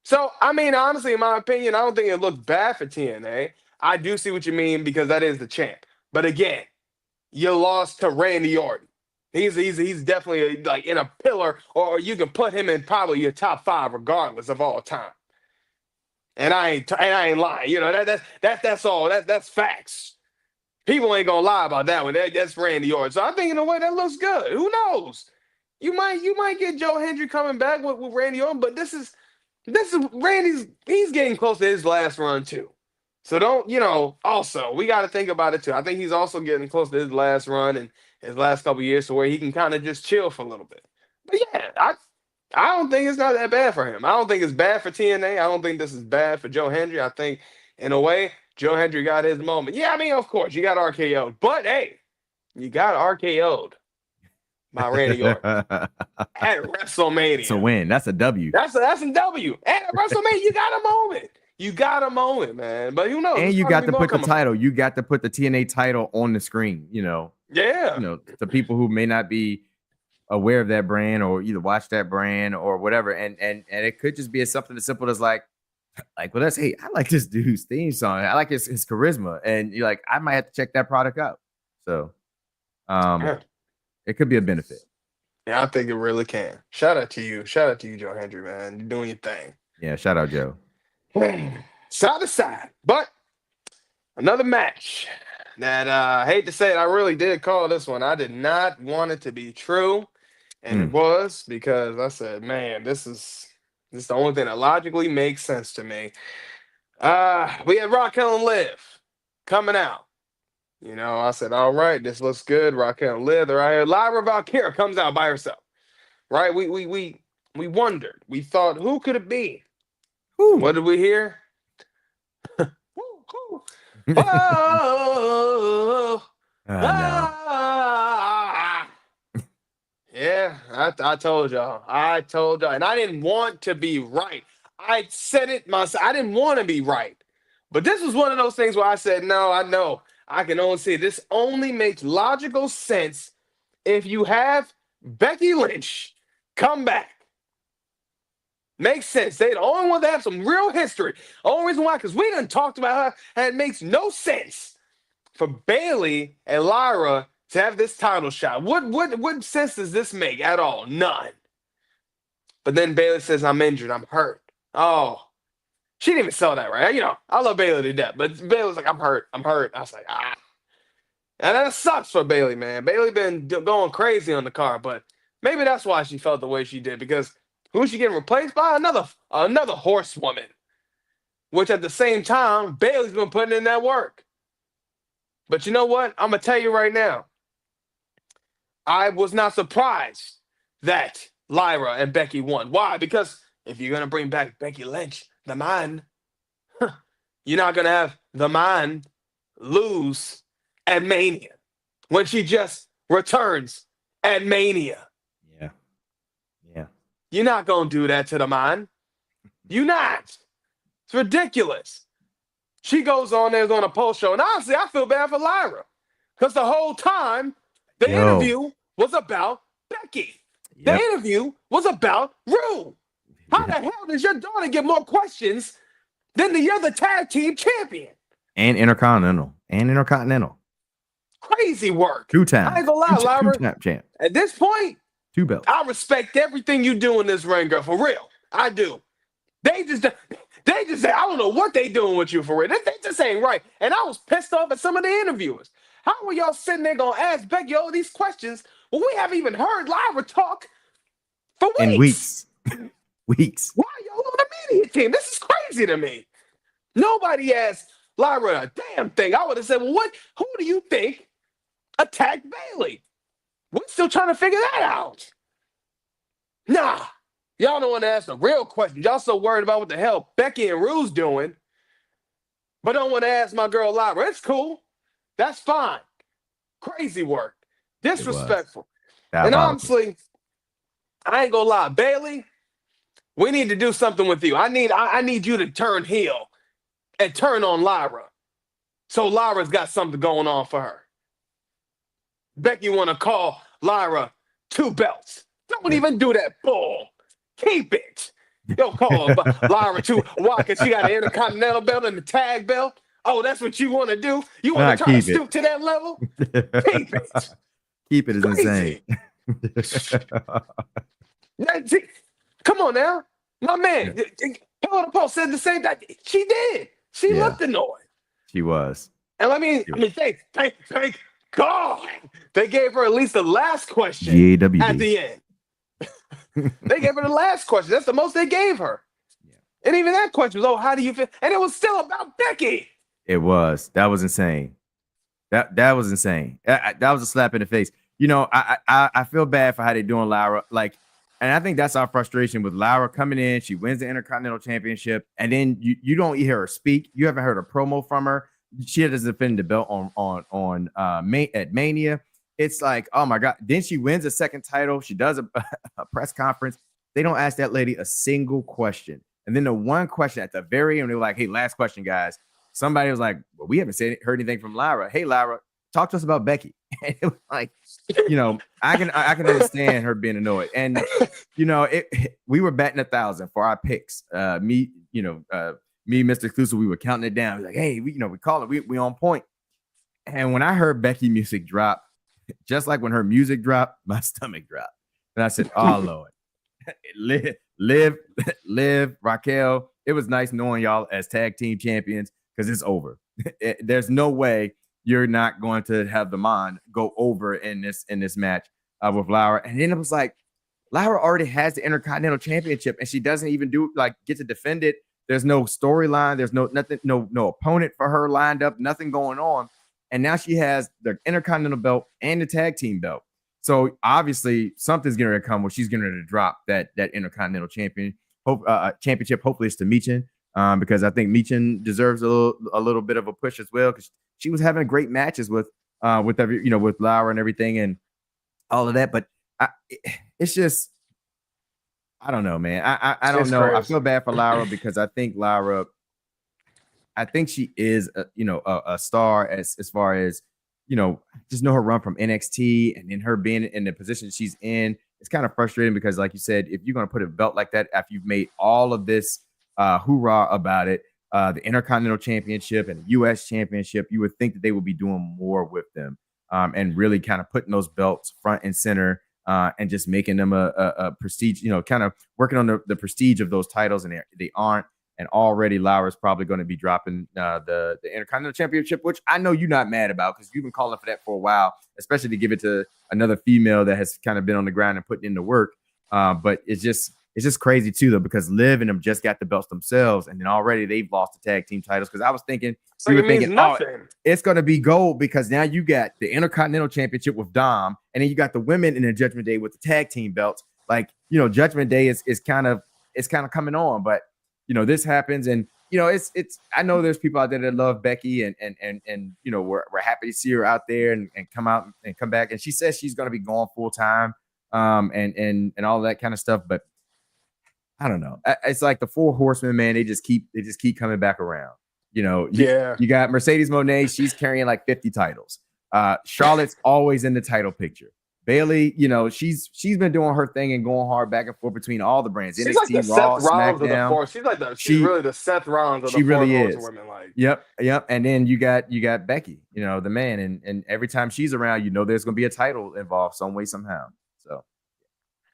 So, I mean, honestly, in my opinion, I don't think it looks bad for TNA. I do see what you mean because that is the champ. But again, you lost to Randy Orton. He's definitely like in a pillar, or you can put him in probably your top 5 regardless of all time. And I ain't lying. That's all. That's facts. People ain't gonna lie about that one. That's Randy Orton. So I'm thinking, in a way, that looks good. Who knows? You might get Joe Hendry coming back with Randy Orton, but this is he's getting close to his last run too. So don't, also we got to think about it too. I think he's also getting close to his last run and his last couple years to where he can kind of just chill for a little bit. But yeah, I don't think it's not that bad for him. I don't think it's bad for TNA. I don't think this is bad for Joe Hendry. I think in a way, Joe Hendry got his moment. Yeah, I mean, of course, you got RKO'd. But hey, you got RKO'd by Randy Orton at WrestleMania. It's a win. That's a W. That's a W. And at WrestleMania, you got a moment. You got a moment, man. But who knows? And you got to put the title. You got to put the TNA title on the screen, Yeah. To people who may not be aware of that brand or either watch that brand or whatever. And it could just be something as simple as like, well, that's, hey, I like this dude's theme song. I like his charisma. And you're like, I might have to check that product out. So it could be a benefit. Yeah, I think it really can. Shout out to you. Shout out to you, Joe Hendry, man. You're doing your thing. Yeah, shout out, Joe. Side to side. But another match that I hate to say it, I really did call this one. I did not want it to be true. And it was because I said, man, this is the only thing that logically makes sense to me. We had Raquel and Liv coming out. I said, all right, this looks good. Raquel and Liv, they're out here. Lyra Valkyria comes out by herself. Right? We wondered. We thought, who could it be? What did we hear? Oh, No. Yeah, I told y'all. And I didn't want to be right. I said it myself. I didn't want to be right. But this was one of those things where I said, no, I know. I can only say this only makes logical sense if you have Becky Lynch come back. Makes sense. They're the only one that have some real history. The only reason why, because we done talked about her, and it makes no sense for Bayley and Lyra to have this title shot. What sense does this make at all? None. But then Bayley says, I'm injured. I'm hurt. Oh, she didn't even sell that right. I love Bayley to death, but Bayley was like, I'm hurt. I was like, And that sucks for Bayley, man. Bayley been going crazy on the card, but maybe that's why she felt the way she did, because who's she getting replaced by? Another horsewoman. Which at the same time, Bayley's been putting in that work. But you know what? I'm going to tell you right now. I was not surprised that Lyra and Becky won. Why? Because if you're going to bring back Becky Lynch, the man, you're not going to have the man lose at Mania when she just returns at Mania. Yeah. You're not going to do that to the man. You're not. It's ridiculous. She goes on there on a post show, and honestly, I feel bad for Lyra because the whole time the interview was about Becky. The interview was about Rue. How the hell does your daughter get more questions than the other tag team champion? And Intercontinental. Crazy work. 2 times. I ain't gonna lie, Lyra. 2-time champ. At this point, 2 belts. I respect everything you do in this ring, girl. For real, I do. They just say, I don't know what they doing with you for real. They just ain't right. And I was pissed off at some of the interviewers. How were y'all sitting there gonna ask Becky all these questions when we haven't even heard Lyra talk for weeks? And weeks. Why are y'all on the media team? This is crazy to me. Nobody asked Lyra a damn thing. I would have said, well, who do you think attacked Bayley? We're still trying to figure that out. Nah. Y'all don't want to ask the real questions. Y'all so worried about what the hell Becky and Rue's doing, but don't want to ask my girl Lyra. It's cool. That's fine. Crazy work. Disrespectful. And honestly, I ain't gonna lie. Bayley, we need to do something with you. I need you to turn heel and turn on Lyra. So Lyra's got something going on for her. Becky want to call Lyra 2 belts. Don't even do that bull. Keep it. Yo, call her Lyra 2. Why? Because she got an Intercontinental belt and the tag belt. Oh, that's what you want to do? You want to try to stoop to that level? Keep it. Keep it is insane. Come on now. My man, Hello Post said the same thing. She did. She looked annoyed. She was. And I mean, thank God they gave her at least the last question GAWD. at the end. They gave her the last question. That's the most they gave her. Yeah. And even that question was, oh, how do you feel? And it was still about Becky. It was. That was insane. That was insane. That was a slap in the face. You know, I feel bad for how they're doing Lyra. Like, and I think that's our frustration with Lyra coming in. She wins the Intercontinental Championship, and then you don't hear her speak. You haven't heard a promo from her. She doesn't defend the belt at Mania. It's like, oh my God. Then she wins a second title. She does a press conference. They don't ask that lady a single question. And then the one question at the very end, they were like, hey, last question, guys. Somebody was like, well, we haven't heard anything from Lyra. Hey, Lyra, talk to us about Becky. And it was like, you know, I can understand her being annoyed. And, you know, we were batting 1,000 for our picks. Me, Mr. Xclusive, we were counting it down. Like, hey, we call it. We on point. And when I heard Becky music drop, just like when her music dropped, my stomach dropped. And I said, oh, Lord. Liv, Raquel, it was nice knowing y'all as tag team champions because it's over. There's no way you're not going to have the Mon go over in this match with Lyra. And then it was like, Lyra already has the Intercontinental Championship and she doesn't even get to defend it. There's no storyline. There's no opponent for her lined up, nothing going on. And now she has the Intercontinental belt and the tag team belt. So obviously something's going to come where she's going to drop that Intercontinental championship. Hopefully it's to Michin, because I think Michin deserves a little bit of a push as well, because she was having great matches with Lyra and everything and all of that. But it's just, I don't know, man. I don't know. Crazy. I feel bad for Lyra because I think she is a star as far as, just know her run from NXT and then her being in the position she's in. It's kind of frustrating because, like you said, if you're going to put a belt like that after you've made all of this hoorah about it, the Intercontinental Championship and the U.S. Championship, you would think that they would be doing more with them and really kind of putting those belts front and center and just making them a prestige, kind of working on the prestige of those titles, and they aren't. And already Lyra's probably going to be dropping the Intercontinental Championship, which I know you're not mad about because you've been calling for that for a while, especially to give it to another female that has kind of been on the ground and putting in the work. But it's just crazy too, though, because Liv and them just got the belts themselves, and then already they've lost the tag team titles. Because I was thinking, it's going to be gold because now you got the Intercontinental Championship with Dom, and then you got the women in the Judgment Day with the tag team belts. Like, Judgment Day is kind of coming on, but this happens, and it's. I know there's people out there that love Becky, and we're happy to see her out there and come out and come back. And she says she's going to be going full time, and all that kind of stuff. But I don't know. It's like the Four Horsemen, man. They just keep coming back around. You got Mercedes Moné. She's carrying like 50 titles. Charlotte's always in the title picture. Bailey, she's been doing her thing and going hard back and forth between all the brands. She's NXT, like the Raw, Seth Rollins SmackDown. of the four. She's really the Seth Rollins of the four horsewomen. Like, yep. And then you got Becky, the man, and every time she's around, there's gonna be a title involved some way somehow. So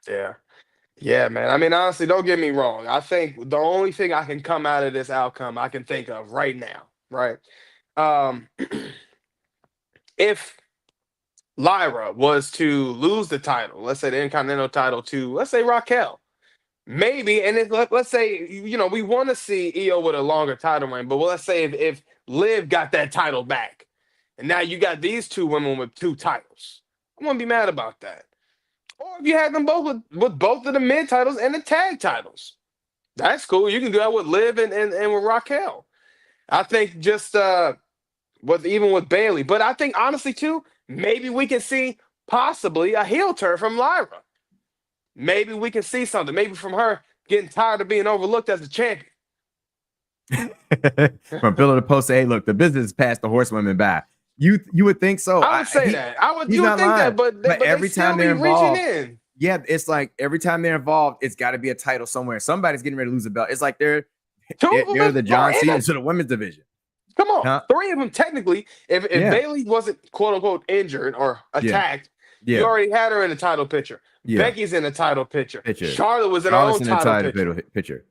yeah, man. I mean, honestly, don't get me wrong. I think the only thing I can come out of this outcome I can think of right now, right? If Lyra was to lose the title, let's say the Intercontinental title to, let's say, Raquel, maybe, and let's say, we want to see Io with a longer title reign, but let's say if Liv got that title back, and now you got these two women with 2 titles, I wouldn't be mad about that. Or if you had them both with both of the mid titles and the tag titles, that's cool. You can do that with Liv and with Raquel. I think just even with Bailey, but I think honestly too, maybe we can see possibly a heel turn from Lyra. Maybe we can see something. Maybe from her getting tired of being overlooked as a champion. From Bill of the Post, hey, look, the business passed the horsewomen by. You would think so. I would say that. You would think that, but every time they're involved, reaching in. Yeah, it's like every time they're involved, it's got to be a title somewhere. Somebody's getting ready to lose a belt. It's like they're the John Cena to the women's division. Come on, 3 of them technically. If Bailey wasn't quote unquote injured or attacked, you already had her in the title picture. Yeah. Becky's in the title picture. Charlotte was in her own title picture.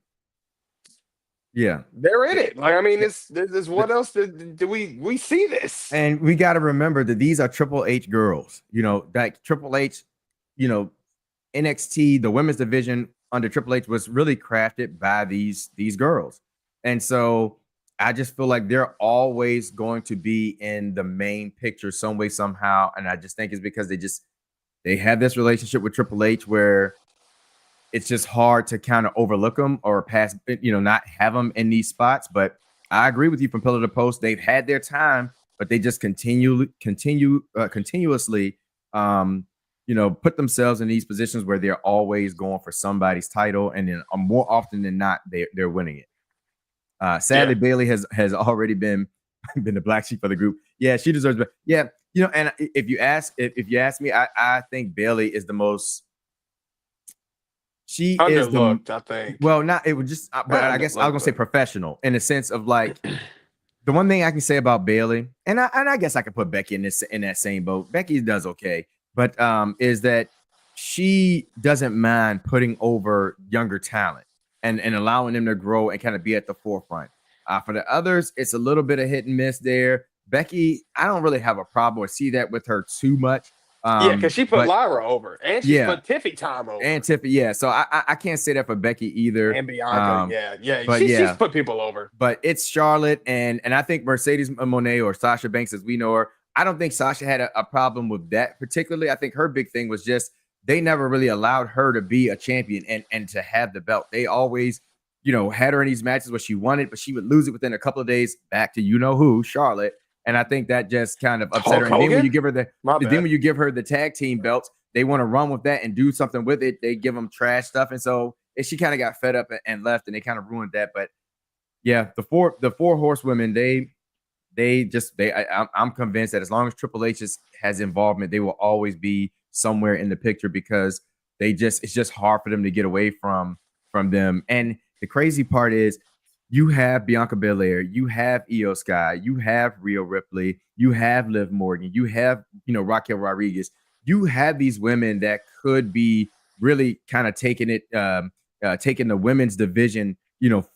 Yeah, they're in it. Like, I mean, this what else do we see this? And we got to remember that these are Triple H girls. That Triple H, NXT, the women's division under Triple H was really crafted by these girls. And so I just feel like they're always going to be in the main picture some way, somehow. And I just think it's because they have this relationship with Triple H where it's just hard to kind of overlook them or pass, not have them in these spots. But I agree with you from pillar to post. They've had their time, but they just continuously, put themselves in these positions where they're always going for somebody's title. And then more often than not, they're winning it. Sadly, Bailey has already been the black sheep of the group. Yeah, she deserves it. Yeah, and if you ask me, I think Bailey is the most. She underlooked, is I think. Well, not it would just, but I guess I was gonna say professional in the sense of like the one thing I can say about Bailey, and I guess I could put Becky in that same boat. Becky does okay, but is that she doesn't mind putting over younger talent and allowing them to grow and kind of be at the forefront. For the others, it's a little bit of hit and miss there. Becky, I don't really have a problem or see that with her too much. Because she put Lyra over, and she put Tiffy Time over, and Tiffy. Yeah, so I can't say that for Becky either. And Bianca, she's put people over. But it's Charlotte, and I think Mercedes Moné or Sasha Banks, as we know her. I don't think Sasha had a problem with that particularly. I think her big thing was just they never really allowed her to be a champion and to have the belt. They always, had her in these matches where she won it, but she would lose it within a couple of days. Back to who, Charlotte. And I think that just kind of upset her. And then when you give her the tag team belts, they want to run with that and do something with it. They give them trash stuff, and so she kind of got fed up and left, and they kind of ruined that. But yeah, the four horsewomen, I'm convinced that as long as Triple H has involvement, they will always be somewhere in the picture because it's just hard for them to get away from them. And the crazy part is, you have Bianca Belair, you have Io Sky, you have Rhea Ripley, you have Liv Morgan, you have, Raquel Rodriguez. You have these women that could be really kind of taking the women's division,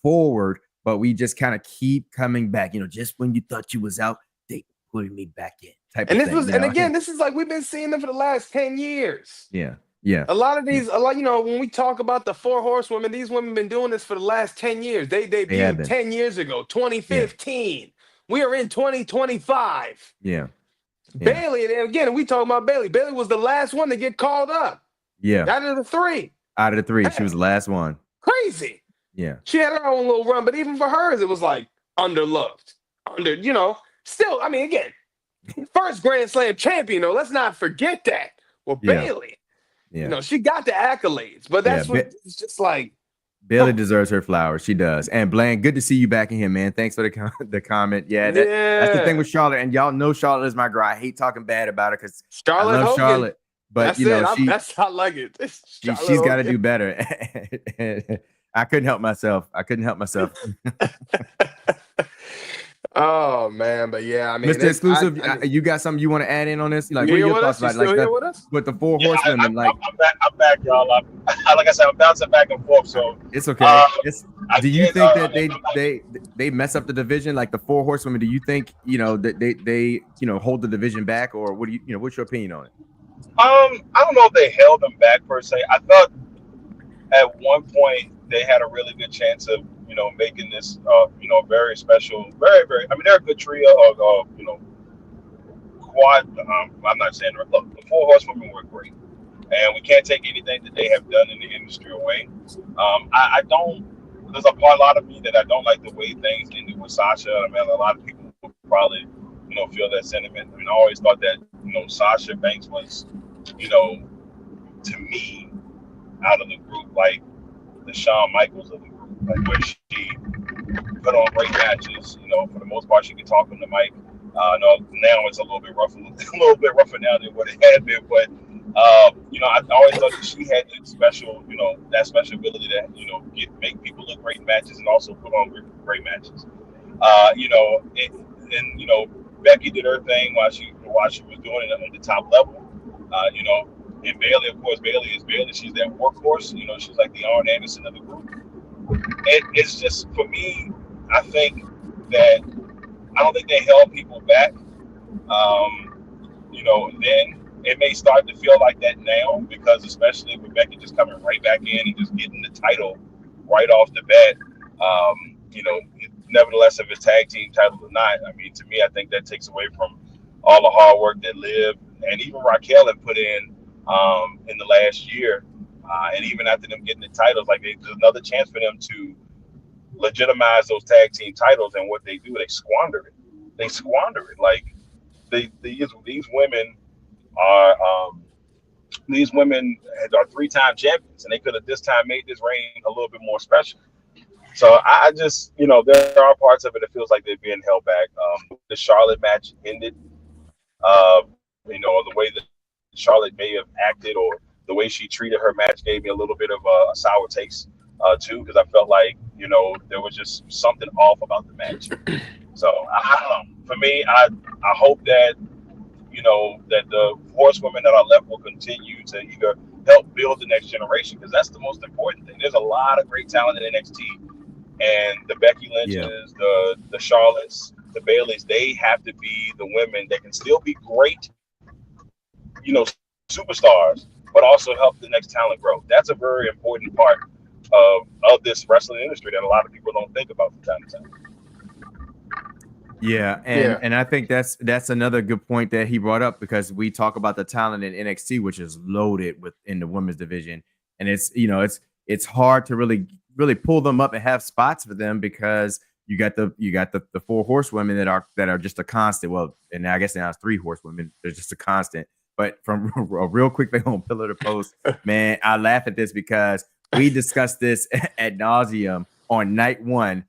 forward, but we just kind of keep coming back. Just when you thought you was out, they putting me back in. This is like we've been seeing them for the last 10 years. Yeah. A lot of these, when we talk about the four horsewomen, these women have been doing this for the last 10 years. They debuted 10 years ago, 2015. Yeah. We are in 2025. Yeah. Bailey, and again, we talking about Bailey. Bailey was the last one to get called up. Yeah. Out of the three, she was the last one. Crazy. Yeah. She had her own little run, but even for hers, it was like underlooked. Still, again, first Grand Slam champion, though. Let's not forget that. Well, Bailey. Yeah. She got the accolades, but that's what it's just like. Bailey deserves her flowers. She does. And Blaine, good to see you back in here, man. Thanks for the comment. Yeah, that's the thing with Charlotte. And y'all know Charlotte is my girl. I hate talking bad about her because I love Charlotte. But I like it. She's got to do better. I couldn't help myself. Oh man, but yeah, Mr. Exclusive, you got something you want to add in on this? Like, what are your thoughts about with the four horsewomen? I'm back, y'all. Like I said, I'm bouncing back and forth, so it's okay. Do you think that they mess up the division, like the four horsewomen? Do you think that they hold the division back, or what do you what's your opinion on it? I don't know if they held them back per se. I thought at one point they had a really good chance of making this very special, very, very. They're a good trio of quad. I'm not saying look, the four horsewomen were great, and we can't take anything that they have done in the industry away. I don't. There's a lot of me that I don't like the way things ended with Sasha. A lot of people would probably feel that sentiment. I always thought that Sasha Banks was to me out of the group like the Shawn Michaels of the group, like where she put on great matches. For the most part, she could talk on the mic. No, now it's a little bit rougher now than what it had been. But I always thought that she had that special ability to make people look great in matches and also put on great matches. Becky did her thing while she was doing it at the top level. And Bailey, of course, Bailey is Bailey. She's that workhorse. She's like the Arn Anderson of the group. It's just, for me, I think that I don't think they held people back. Then it may start to feel like that now because especially with Becky just coming right back in and just getting the title right off the bat. You know, nevertheless, if it's tag team titles or not, I mean, to me, I think that takes away from all the hard work that Liv and even Raquel have put in the last year. And even after them getting the titles, like there's another chance for them to legitimize those tag team titles. And what they do, they squander it. They squander it. Like these women are are 3-time champions, and they could have this time made this reign a little bit more special. So I just, there are parts of it that feels like they're being held back. The Charlotte match ended, the way that Charlotte may have acted or the way she treated her match gave me a little bit of a sour taste too, because I felt like, there was just something off about the match. So I don't know. For me, I hope that, that the horsewomen that are left will continue to either help build the next generation, because that's the most important thing. There's a lot of great talent in NXT, and the Becky Lynches, the Charlottes, the Baileys, they have to be the women that can still be great, superstars, but also help the next talent grow. That's a very important part of this wrestling industry that a lot of people don't think about from time to time. Yeah, and I think that's another good point that he brought up, because we talk about the talent in NXT, which is loaded within the women's division, and it's hard to really pull them up and have spots for them, because you got the 4 horsewomen that are just a constant. Well, and I guess now it's 3 horsewomen. They're just a constant. But from a real quick thing on Pillar to Post, man, I laugh at this because we discussed this ad nauseum on night 1.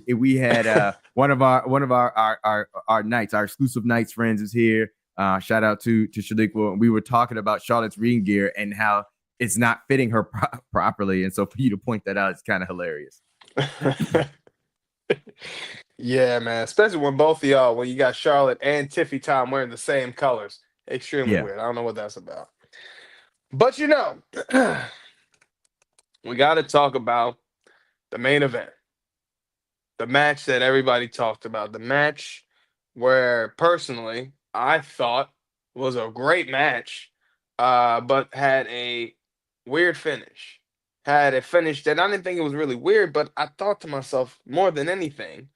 We had one of our Knights, our Xclusive Knights friends is here. Shout out to Shaliqua. We were talking about Charlotte's ring gear and how it's not fitting her properly. And so for you to point that out, it's kind of hilarious. Yeah, man. Especially when both of y'all, when you got Charlotte and Tiffy Tom wearing the same colors. Extremely weird. I don't know what that's about. But we got to talk about the main event. The match that everybody talked about. The match where, personally, I thought was a great match, but had a weird finish. Had a finish that I didn't think it was really weird, but I thought to myself, more than anything,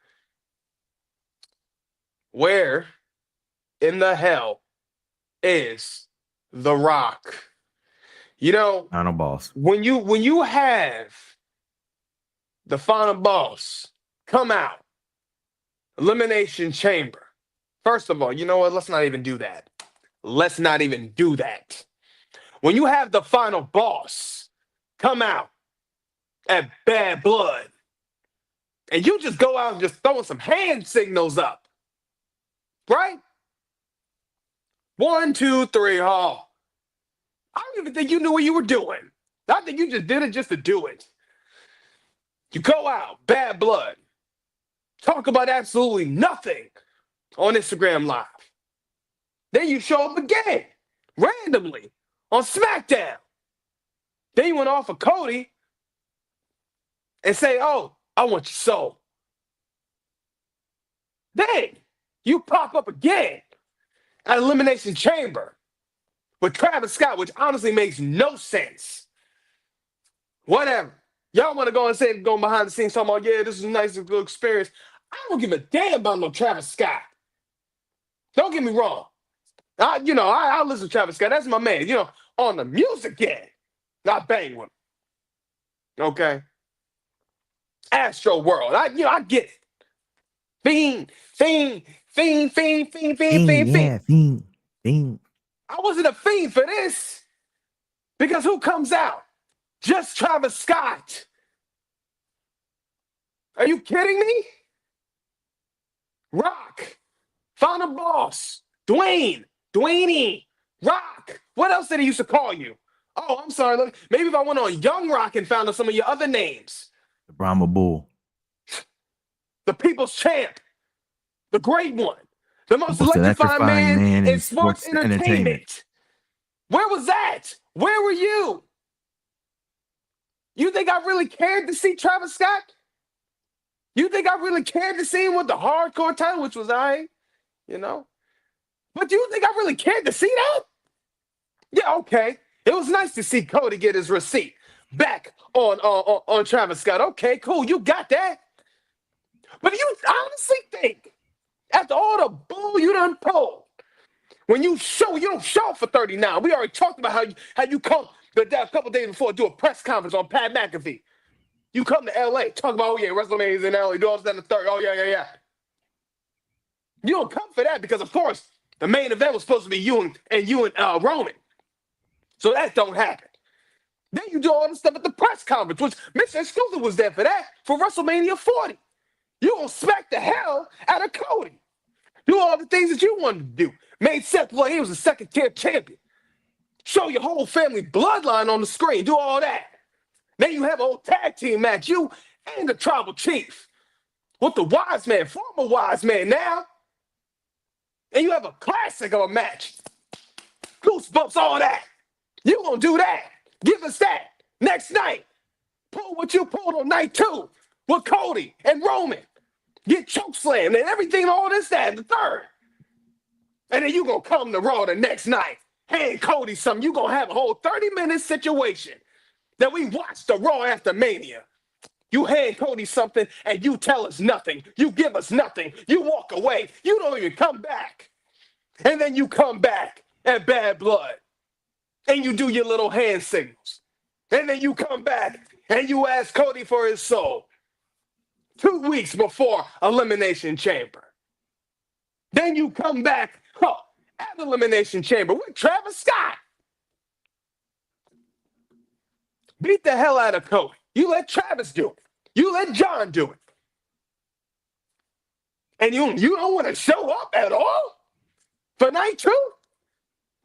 where in the hell is The Rock? Final boss. When you have the final boss come out, Elimination Chamber. First of all, you know what? Let's not even do that. Let's not even do that. When you have the final boss come out at Bad Blood, and you just go out and just throwing some hand signals up, right? 1, 2, 3, oh. I don't even think you knew what you were doing. I think you just did it just to do it. You go out, Bad Blood, talk about absolutely nothing on Instagram Live. Then you show up again, randomly, on SmackDown. Then you went off of Cody and say, oh, I want your soul. Then you pop up again at Elimination Chamber with Travis Scott, which honestly makes no sense. Whatever. Y'all want to go and say, going behind the scenes, talking about, yeah, this is a nice little experience. I don't give a damn about no Travis Scott. Don't get me wrong. I listen to Travis Scott. That's my man. On the music end, not bang with him. Okay? Astro World. I get it. Fiend. Yeah, fiend. I wasn't a fiend for this. Because who comes out? Just Travis Scott. Are you kidding me? Rock. Final boss. Dwayne. Rock. What else did he used to call you? Oh, I'm sorry. Look, maybe if I went on Young Rock and found out some of your other names. The Brahma Bull. The People's Champ. The Great One. The most electrifying man in sports entertainment. Where was that? Where were you? You think I really cared to see Travis Scott? You think I really cared to see him with the hardcore title, which was But do you think I really cared to see that? Yeah, okay. It was nice to see Cody get his receipt back on Travis Scott. Okay, cool. You got that. But do you honestly think, after all the bull you done pulled, when you don't show for 39. We already talked about how you come a couple days before, do a press conference on Pat McAfee. You come to LA, talk about, oh yeah, WrestleMania's in LA, do all that in the third. Oh yeah. You don't come for that because, of course, the main event was supposed to be you and Roman. So that don't happen. Then you do all the stuff at the press conference, which Mr. Xclusive was there for that, for WrestleMania 40. You gonna smack the hell out of Cody. Do all the things that you wanted to do. Made Seth look, he was a second-tier champion. Show your whole family bloodline on the screen. Do all that. Then you have a whole tag team match, you and the tribal chief. With the wise man, former wise man now. And you have a classic of a match. Goosebumps, all that. You gonna do that. Give us that. Next night. Pull what you pulled on night 2 with Cody and Roman. Get chokeslammed and everything, all this, that, the third. And then you gonna come to Raw the next night. Hand Cody something. You gonna have a whole 30-minute situation that we watched the Raw after Mania. You hand Cody something and you tell us nothing. You give us nothing. You walk away. You don't even come back. And then you come back at Bad Blood. And you do your little hand signals. And then you come back and you ask Cody for his soul. 2 weeks before Elimination Chamber. Then you come back at Elimination Chamber with Travis Scott. Beat the hell out of Cody. You let Travis do it. You let John do it. And you don't want to show up at all for night 2?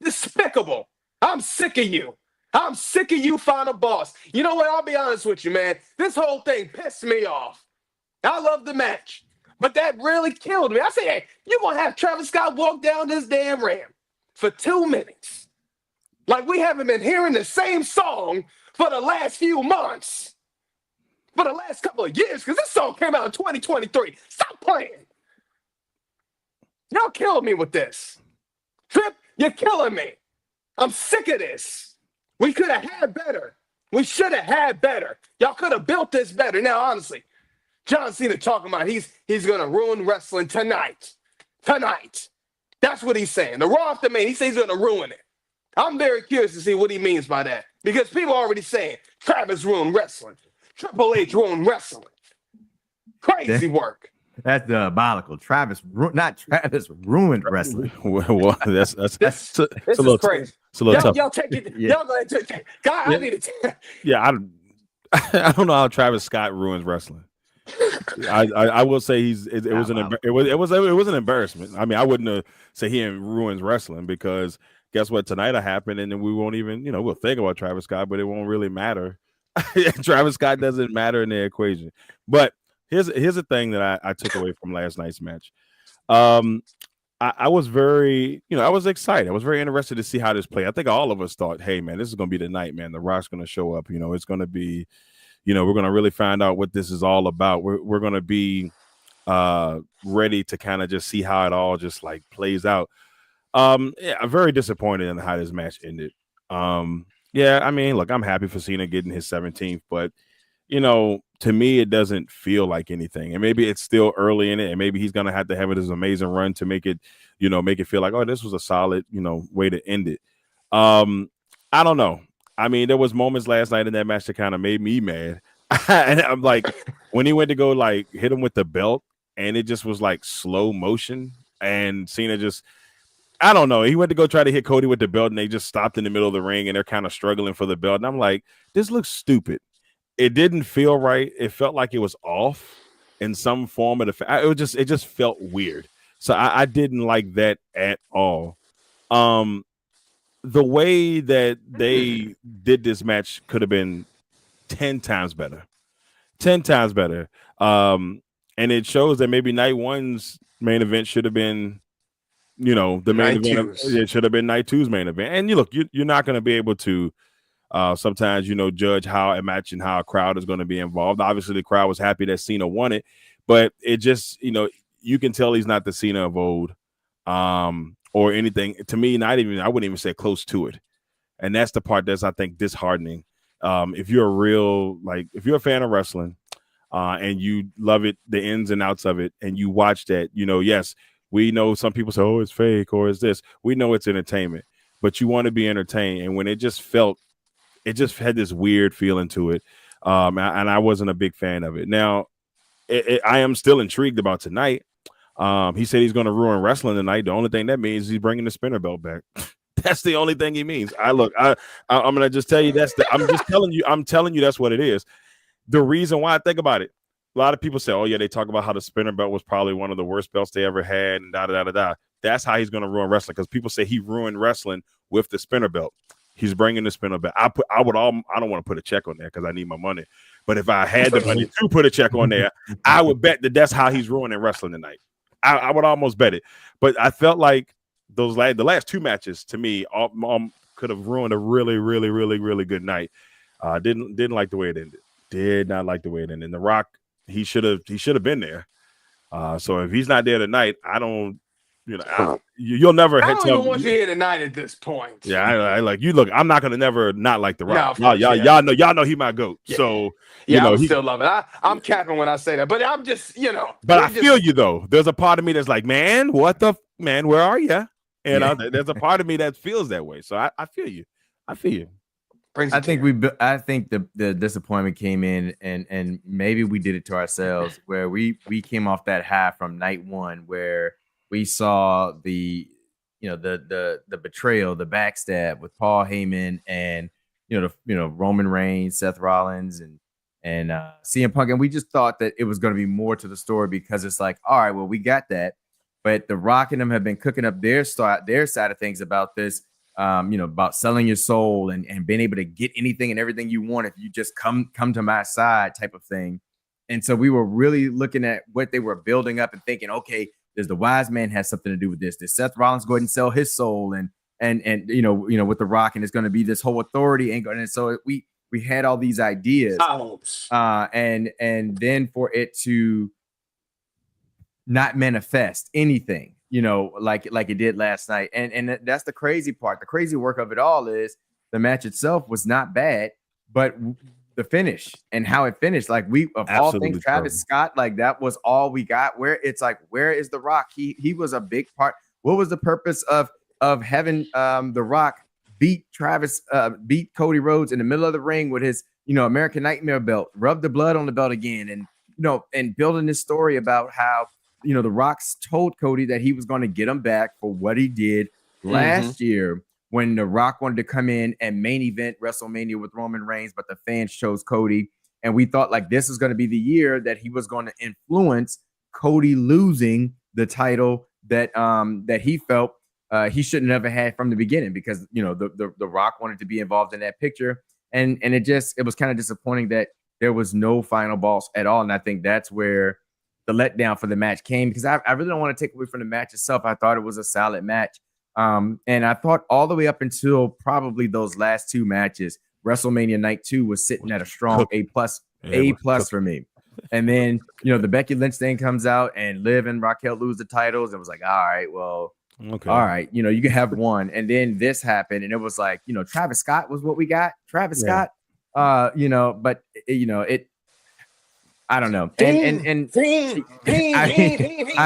Despicable. I'm sick of you. I'm sick of you, Final Boss. You know what? I'll be honest with you, man. This whole thing pissed me off. I love the match, but that really killed me. I said, hey, you're going to have Travis Scott walk down this damn ramp for 2 minutes. Like we haven't been hearing the same song for the last few months, for the last couple of years, because this song came out in 2023. Stop playing. Y'all killed me with this. Trip, you're killing me. I'm sick of this. We could have had better. We should have had better. Y'all could have built this better. Now, honestly, John Cena talking about he's going to ruin wrestling tonight. Tonight. That's what he's saying. The Raw after Mania, he says he's going to ruin it. I'm very curious to see what he means by that. Because people are already saying Travis ruined wrestling. Triple H ruined wrestling. Crazy work. That's diabolical. Not Travis ruined wrestling. Well, that's This a little crazy. It's a little tough. Y'all take it. Yeah. Y'all go ahead and take. God, Yeah. I need to. Yeah, I don't know how Travis Scott ruins wrestling. I will say it was an embarrassment. I mean, I wouldn't say he ruins wrestling because guess what? Tonight it happened, and then we won't even we'll think about Travis Scott, but it won't really matter. Travis Scott doesn't matter in the equation. But here's the thing that I took away from last night's match. I was very, I was excited. I was very interested to see how this played. I think all of us thought, hey, man, this is going to be the night, man. The Rock's going to show up. It's going to be, we're going to really find out what this is all about. We're going to be ready to kind of just see how it all just like plays out. I'm very disappointed in how this match ended. I mean, look, I'm happy for Cena getting his 17th, but to me, it doesn't feel like anything. And maybe it's still early in it, and maybe he's gonna have to have this amazing run to make it feel like, oh, this was a solid, way to end it. I don't know. I mean, there was moments last night in that match that kind of made me mad. And I'm like, when he went to go like hit him with the belt, and it just was like slow motion, and Cena just, I don't know. He went to go try to hit Cody with the belt, and they just stopped in the middle of the ring, and they're kind of struggling for the belt. And I'm like, this looks stupid. It didn't feel right. It felt like it was off in some form of the. It just felt weird. So I didn't like that at all. The way that they did this match could have been 10 times better. 10 times better. And it shows that maybe night one's main event should have been, the main event. It should have been night two's main event. And you're not going to be able to. Sometimes, judge how a match and how a crowd is going to be involved. Obviously, the crowd was happy that Cena won it, but it just, you can tell he's not the Cena of old, or anything. To me, I wouldn't even say close to it. And that's the part that's, I think, disheartening. If you're if you're a fan of wrestling and you love it, the ins and outs of it, and you watch that, yes, we know some people say, oh, it's fake or it's this. We know it's entertainment, but you want to be entertained. And when it just had this weird feeling to it. And I wasn't a big fan of it. Now, I am still intrigued about tonight. He said he's going to ruin wrestling tonight. The only thing that means is he's bringing the spinner belt back. That's the only thing he means. I'm going to just tell you I'm telling you that's what it is. The reason why, I think about it, a lot of people say, oh yeah, they talk about how the spinner belt was probably one of the worst belts they ever had, and da. That's how he's going to ruin wrestling, because people say he ruined wrestling with the spinner belt. He's bringing the spinner belt. I don't want to put a check on there because I need my money. But if I had the money to put a check on there, I would bet that's how he's ruining wrestling tonight. I would almost bet it. But I felt like the last two matches, to me, could have ruined a really, really, really, really good night. Didn't like the way it ended. Did not like the way it ended. And The Rock, he should have been there. So if he's not there tonight, I don't. You'll never. I don't even want you here tonight at this point. Yeah, I like you. Look, I'm not gonna never not like The Rock. No, y'all know he my goat. Yeah. So I still love it. I'm capping when I say that, but I'm just But I feel you though. There's a part of me that's like, man, what the man? Where are you? And there's a part of me that feels that way. So I feel you. I feel you. I think the disappointment came in, and maybe we did it to ourselves, where we came off that high from night one, where we saw the betrayal, the backstab with Paul Heyman and Roman Reigns, Seth Rollins, and CM Punk, and we just thought that it was going to be more to the story, because it's like, all right, well, we got that, but The Rock and them have been cooking up their side of things about this. About selling your soul and being able to get anything and everything you want if you just come to my side type of thing. And so we were really looking at what they were building up and thinking, okay, does the wise man have something to do with this? Does Seth Rollins go ahead and sell his soul and with The Rock, and it's going to be this whole authority angle. And so we had all these ideas, and then for it to not manifest anything, like it did last night. And that's the crazy part. The crazy work of it all is the match itself was not bad, but the finish and how it finished, like all things Travis Scott, like that was all we got, where it's like, where is The Rock? He was a big part. What was the purpose of having The Rock beat Cody Rhodes in the middle of the ring with his, American Nightmare belt, rub the blood on the belt again, and building this story about how, The Rock's told Cody that he was going to get him back for what he did last year when The Rock wanted to come in and main event WrestleMania with Roman Reigns, but the fans chose Cody. And we thought like this was going to be the year that he was going to influence Cody losing the title that he felt he shouldn't have had from the beginning, because, the Rock wanted to be involved in that picture. And it was kind of disappointing that there was no final boss at all. And I think that's where the letdown for the match came, because I really don't want to take away from the match itself. I thought it was a solid match. And I thought all the way up until probably those last two matches, WrestleMania Night 2 was sitting at a strong A+ for me. And then, the Becky Lynch thing comes out and Liv and Raquel lose the titles. It was like, all right, well, okay. All right, you can have one. And then this happened, and it was like, Travis Scott was what we got. Travis Scott, but it. I don't know. I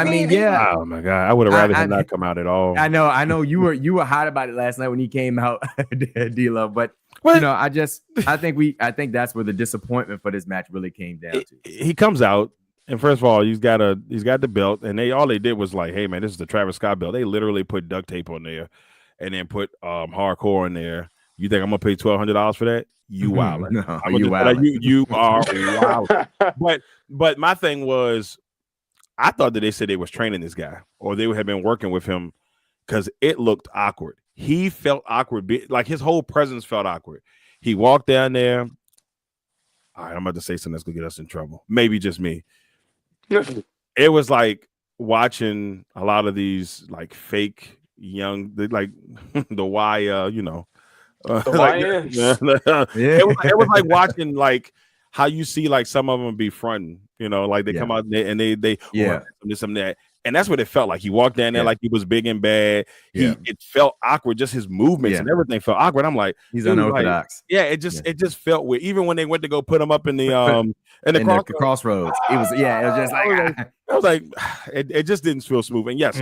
mean, yeah. Oh my God, I would have rather him not come out at all. I know you were hot about it last night when he came out, D-Lo. But I think that's where the disappointment for this match really came down to. He comes out, and first of all, he's got the belt, and all they did was like, hey man, this is the Travis Scott belt. They literally put duct tape on there, and then put hardcore in there. You think I'm gonna pay $1,200 for that? You wildin'. No, you wildin'. You are wildin'. But my thing was, I thought that they said they was training this guy, or they had been working with him, because it looked awkward. He felt awkward, like his whole presence felt awkward. He walked down there. All right, I'm about to say something that's gonna get us in trouble. Maybe just me. It was like watching a lot of these like fake young, like the wire, it was like watching like how you see like some of them be fronting, like they come out there and they this and that, And that's what it felt like. He walked down there like he was big and bad. It felt awkward. Just his movements and everything felt awkward. I'm like, he's unorthodox. Like, it just felt weird. Even when they went to go put him up in the crossroads, it was just like I was like, it just didn't feel smooth. And yes,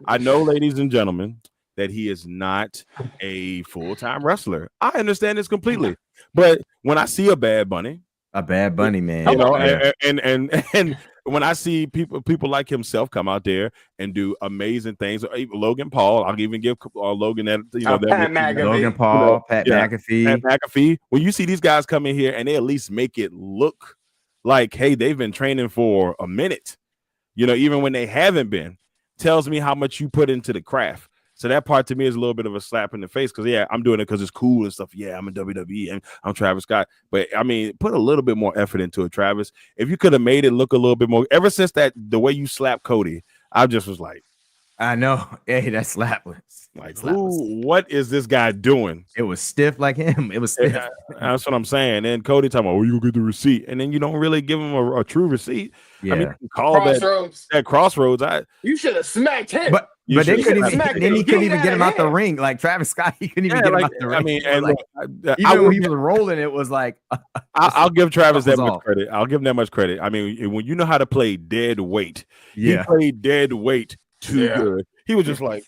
I know, ladies and gentlemen, that he is not a full-time wrestler. I understand this completely. But when I see a Bad Bunny, man, you know, and when I see people like himself come out there and do amazing things, Logan Paul, I'll even give Logan that, Pat McAfee. When you see these guys come in here and they at least make it look like, hey, they've been training for a minute, even when they haven't been, tells me how much you put into the craft. So that part to me is a little bit of a slap in the face because, I'm doing it because it's cool and stuff. Yeah, I'm in WWE and I'm Travis Scott. But, I mean, put a little bit more effort into it, Travis. If you could have made it look a little bit more. Ever since the way you slapped Cody, I just was like. I know. Hey, that slap was. Like, what is this guy doing? It was stiff like him. It was stiff. That's what I'm saying. And Cody talking about, you gonna get the receipt. And then you don't really give him a true receipt. Yeah. I mean, call that crossroads. You should have smacked him. But they couldn't even get him out the ring. Like Travis Scott, he couldn't even get him out the ring. I mean, and even when he was rolling, it was like I'll give Travis that much credit. I'll give him that much credit. I mean, when you know how to play dead weight, he played dead weight too good. He was just like,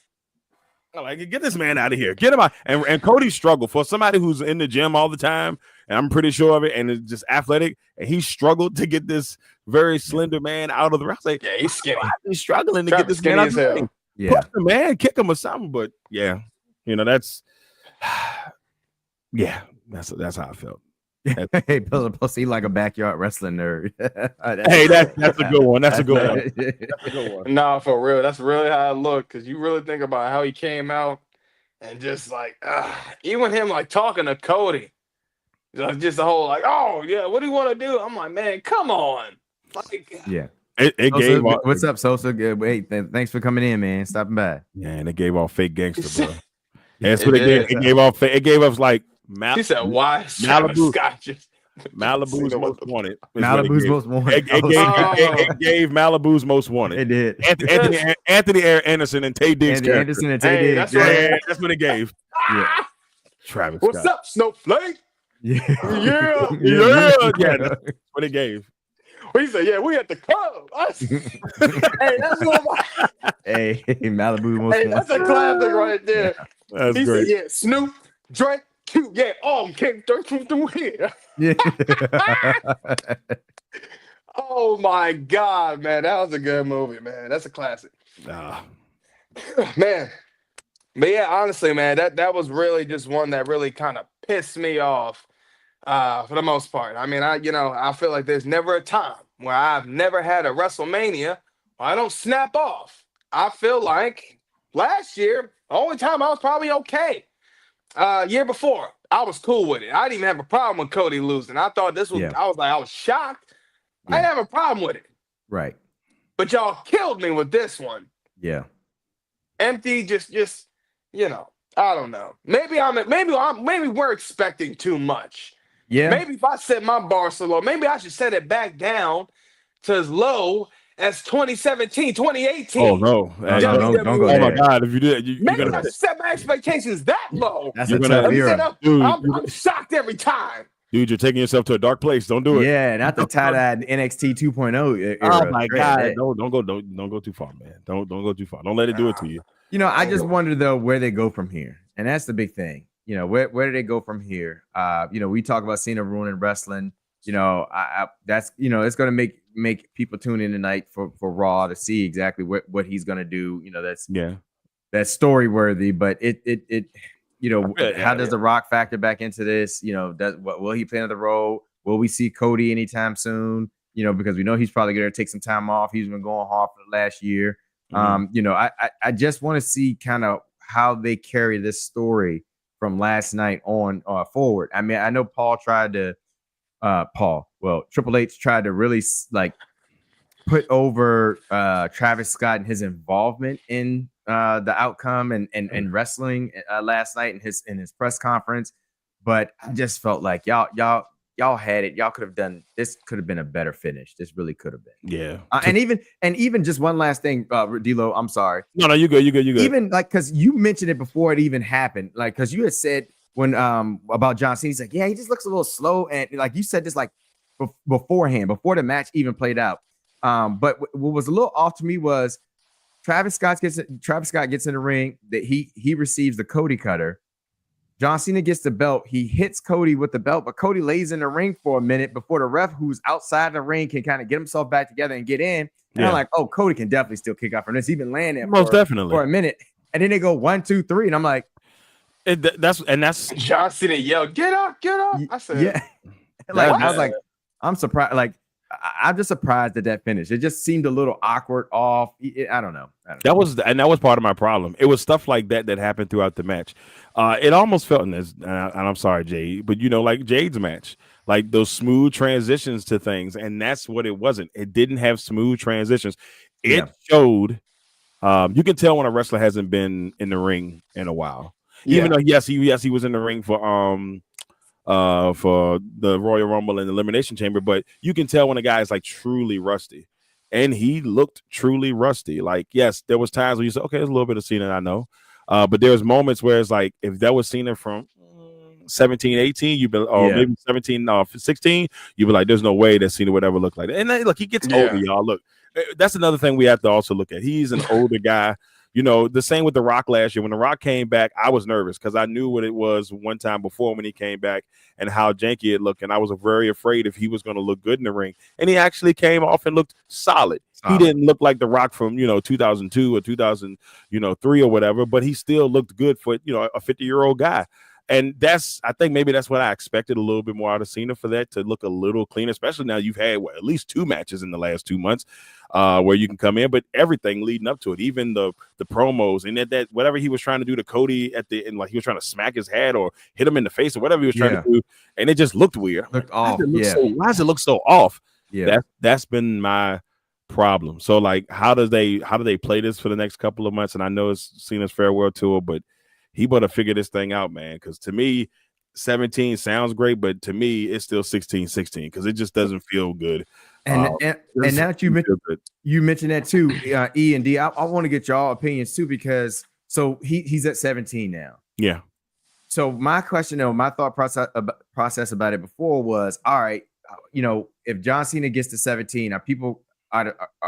get this man out of here. Get him out. And Cody struggled for somebody who's in the gym all the time, and I'm pretty sure of it, and is just athletic, and he struggled to get this very slender man out of the ring. Like, he's skinny. He's struggling to get this man out of the ring. Yeah. Push the man, kick him or something. But that's that's how I felt. Hey, plus he like a backyard wrestling nerd. Hey, that's a good one. That's a good one. Nah, for real. That's really how it looked. Because you really think about how he came out and just like, even him like talking to Cody, just the whole like, oh yeah, what do you want to do? I'm like, man, come on. Like, yeah. It gave Sosa, what's up, Sosa? Good. Wait, thanks for coming in, man. Stopping by. Yeah, and it gave off fake gangster, bro. That's what it did. It gave off. It gave us like. He said, "Why Malibu's most wanted." Malibu's most wanted. It gave Malibu's most wanted. It did. Anthony Anderson and Tay Diggs. That's what it gave. Yeah. Travis. What's Scott. up, Snowflake? Yeah. That's what it gave. He said, "Yeah, we at the club." Hey, that's what. Hey, Malibu most wanted. That's a classic right there. That's great. Said, yeah, Snoop, Drake. Cute, came through here. Yeah. Oh my God, man, that was a good movie, man. That's a classic, man. But yeah, honestly, man, that was really just one that really kind of pissed me off for the most part. I mean, I feel like there's never a time where I've never had a WrestleMania where I don't snap off. I feel like last year, the only time I was probably okay. Year before, I was cool with it. I didn't even have a problem with Cody losing. I thought this was, I was shocked. I didn't have a problem with it. Right. But y'all killed me with this one. Yeah. Empty, just I don't know. Maybe we're expecting too much. Yeah. Maybe if I set my bar so low, maybe I should set it back down to as low as 2017, 2018. Oh no! Don't go there. Oh my God! If you do, maybe I should set my expectations that low. That's a tough era. I'm shocked every time. Dude, you're taking yourself to a dark place. Don't do it. Yeah, not the tie-dye NXT 2.0 era. Oh my God! Don't go too far, man. Don't go too far. Don't let it do it to you. I just wonder though where they go from here, and that's the big thing. Where do they go from here? We talk about Cena ruining wrestling. That's it's going to make people tune in tonight for Raw to see exactly what he's going to do. That's story worthy, but how does The Rock factor back into this? Will he play another role? Will we see Cody anytime soon? Because we know he's probably going to take some time off. He's been going hard for the last year. I just want to see kind of how they carry this story from last night on forward. I mean, I know Triple H tried to really put over Travis Scott and his involvement in the outcome and wrestling last night in his press conference, but I just felt like y'all y'all had it. Y'all could have done this. Could have been a better finish. This really could have been. Yeah. And even just one last thing, D'Lo. I'm sorry. No, you good. Even like because you mentioned it before it even happened. Like because you had said when about John Cena, he's like, yeah, he just looks a little slow, and like you said this like beforehand, before the match even played out. But what was a little off to me was Travis Scott gets in the ring, that he receives the Cody cutter. John Cena gets the belt. He hits Cody with the belt, but Cody lays in the ring for a minute before the ref, who's outside the ring, can kind of get himself back together and get in. And I'm like, oh, Cody can definitely still kick out from this. He's been laying there definitely for a minute. And then they go 1, 2, 3. And I'm like, that's John Cena yelled, get up. I said, yeah. I was like, I'm surprised. Like, I'm just surprised that finished. It just seemed a little awkward, off. I don't know. That was part of my problem. It was stuff like that happened throughout the match. It almost felt, and I'm sorry, Jade, but like Jade's match, like those smooth transitions to things, and that's what it wasn't. It didn't have smooth transitions. It showed. You can tell when a wrestler hasn't been in the ring in a while. Even though he was in the ring for the Royal Rumble and Elimination Chamber, but you can tell when a guy is like truly rusty, and he looked truly rusty. Like, yes, there was times where you said, okay, there's a little bit of Cena I know, but there's moments where it's like, if that was Cena from 17, 18, maybe 17, 16, you'd be like, there's no way that Cena would ever look like that. And then, look, he gets older, y'all. Look, that's another thing we have to also look at. He's an older guy. The same with The Rock last year. When The Rock came back, I was nervous because I knew what it was one time before when he came back and how janky it looked. And I was very afraid if he was going to look good in the ring. And he actually came off and looked solid. He didn't look like The Rock from, 2002 or 2003 or whatever, but he still looked good for, a 50-year-old guy. And I think maybe that's what I expected a little bit more out of Cena, for that to look a little cleaner, especially now you've had at least 2 matches in the last 2 months where you can come in, but everything leading up to it, even the promos and that whatever he was trying to do to Cody at the end, like he was trying to smack his head or hit him in the face or whatever he was trying to do, and it just looked weird. Looked off. Why does it look so off? Yeah, that's been my problem. So like, how do they play this for the next couple of months? And I know it's Cena's farewell tour, but he better figure this thing out, man. Because to me, 17 sounds great, but to me, it's still 16 because it just doesn't feel good. And now that you mentioned that too, E and D, I want to get y'all opinions too, because he's at 17 now. Yeah. So my question, my thought process about it before was, all right, if John Cena gets to 17,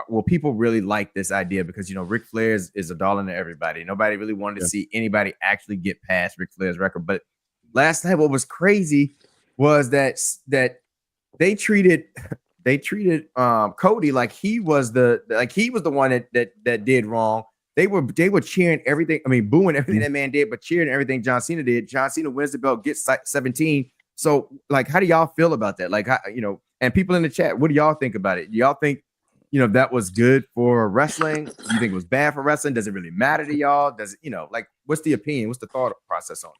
will people really like this idea? Because Ric Flair is a darling to everybody. Nobody really wanted to see anybody actually get past Ric Flair's record. But last night, what was crazy was that they treated Cody like he was the one that did wrong. They were cheering everything. I mean, booing everything that man did, but cheering everything John Cena did. John Cena wins the belt, gets 17. So, like, how do y'all feel about that? Like, and people in the chat, what do y'all think about it? Do y'all think that was good for wrestling? Do you think it was bad for wrestling? Does it really matter to y'all? Does it, like, what's the opinion? What's the thought process on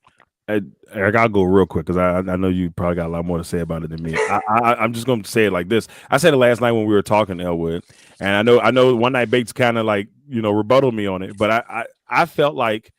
it? Eric, I'll go real quick because I know you probably got a lot more to say about it than me. I'm just going to say it like this. I said it last night when we were talking, Elwood, and I know One Night Bates kind of like, rebutted me on it, but I felt like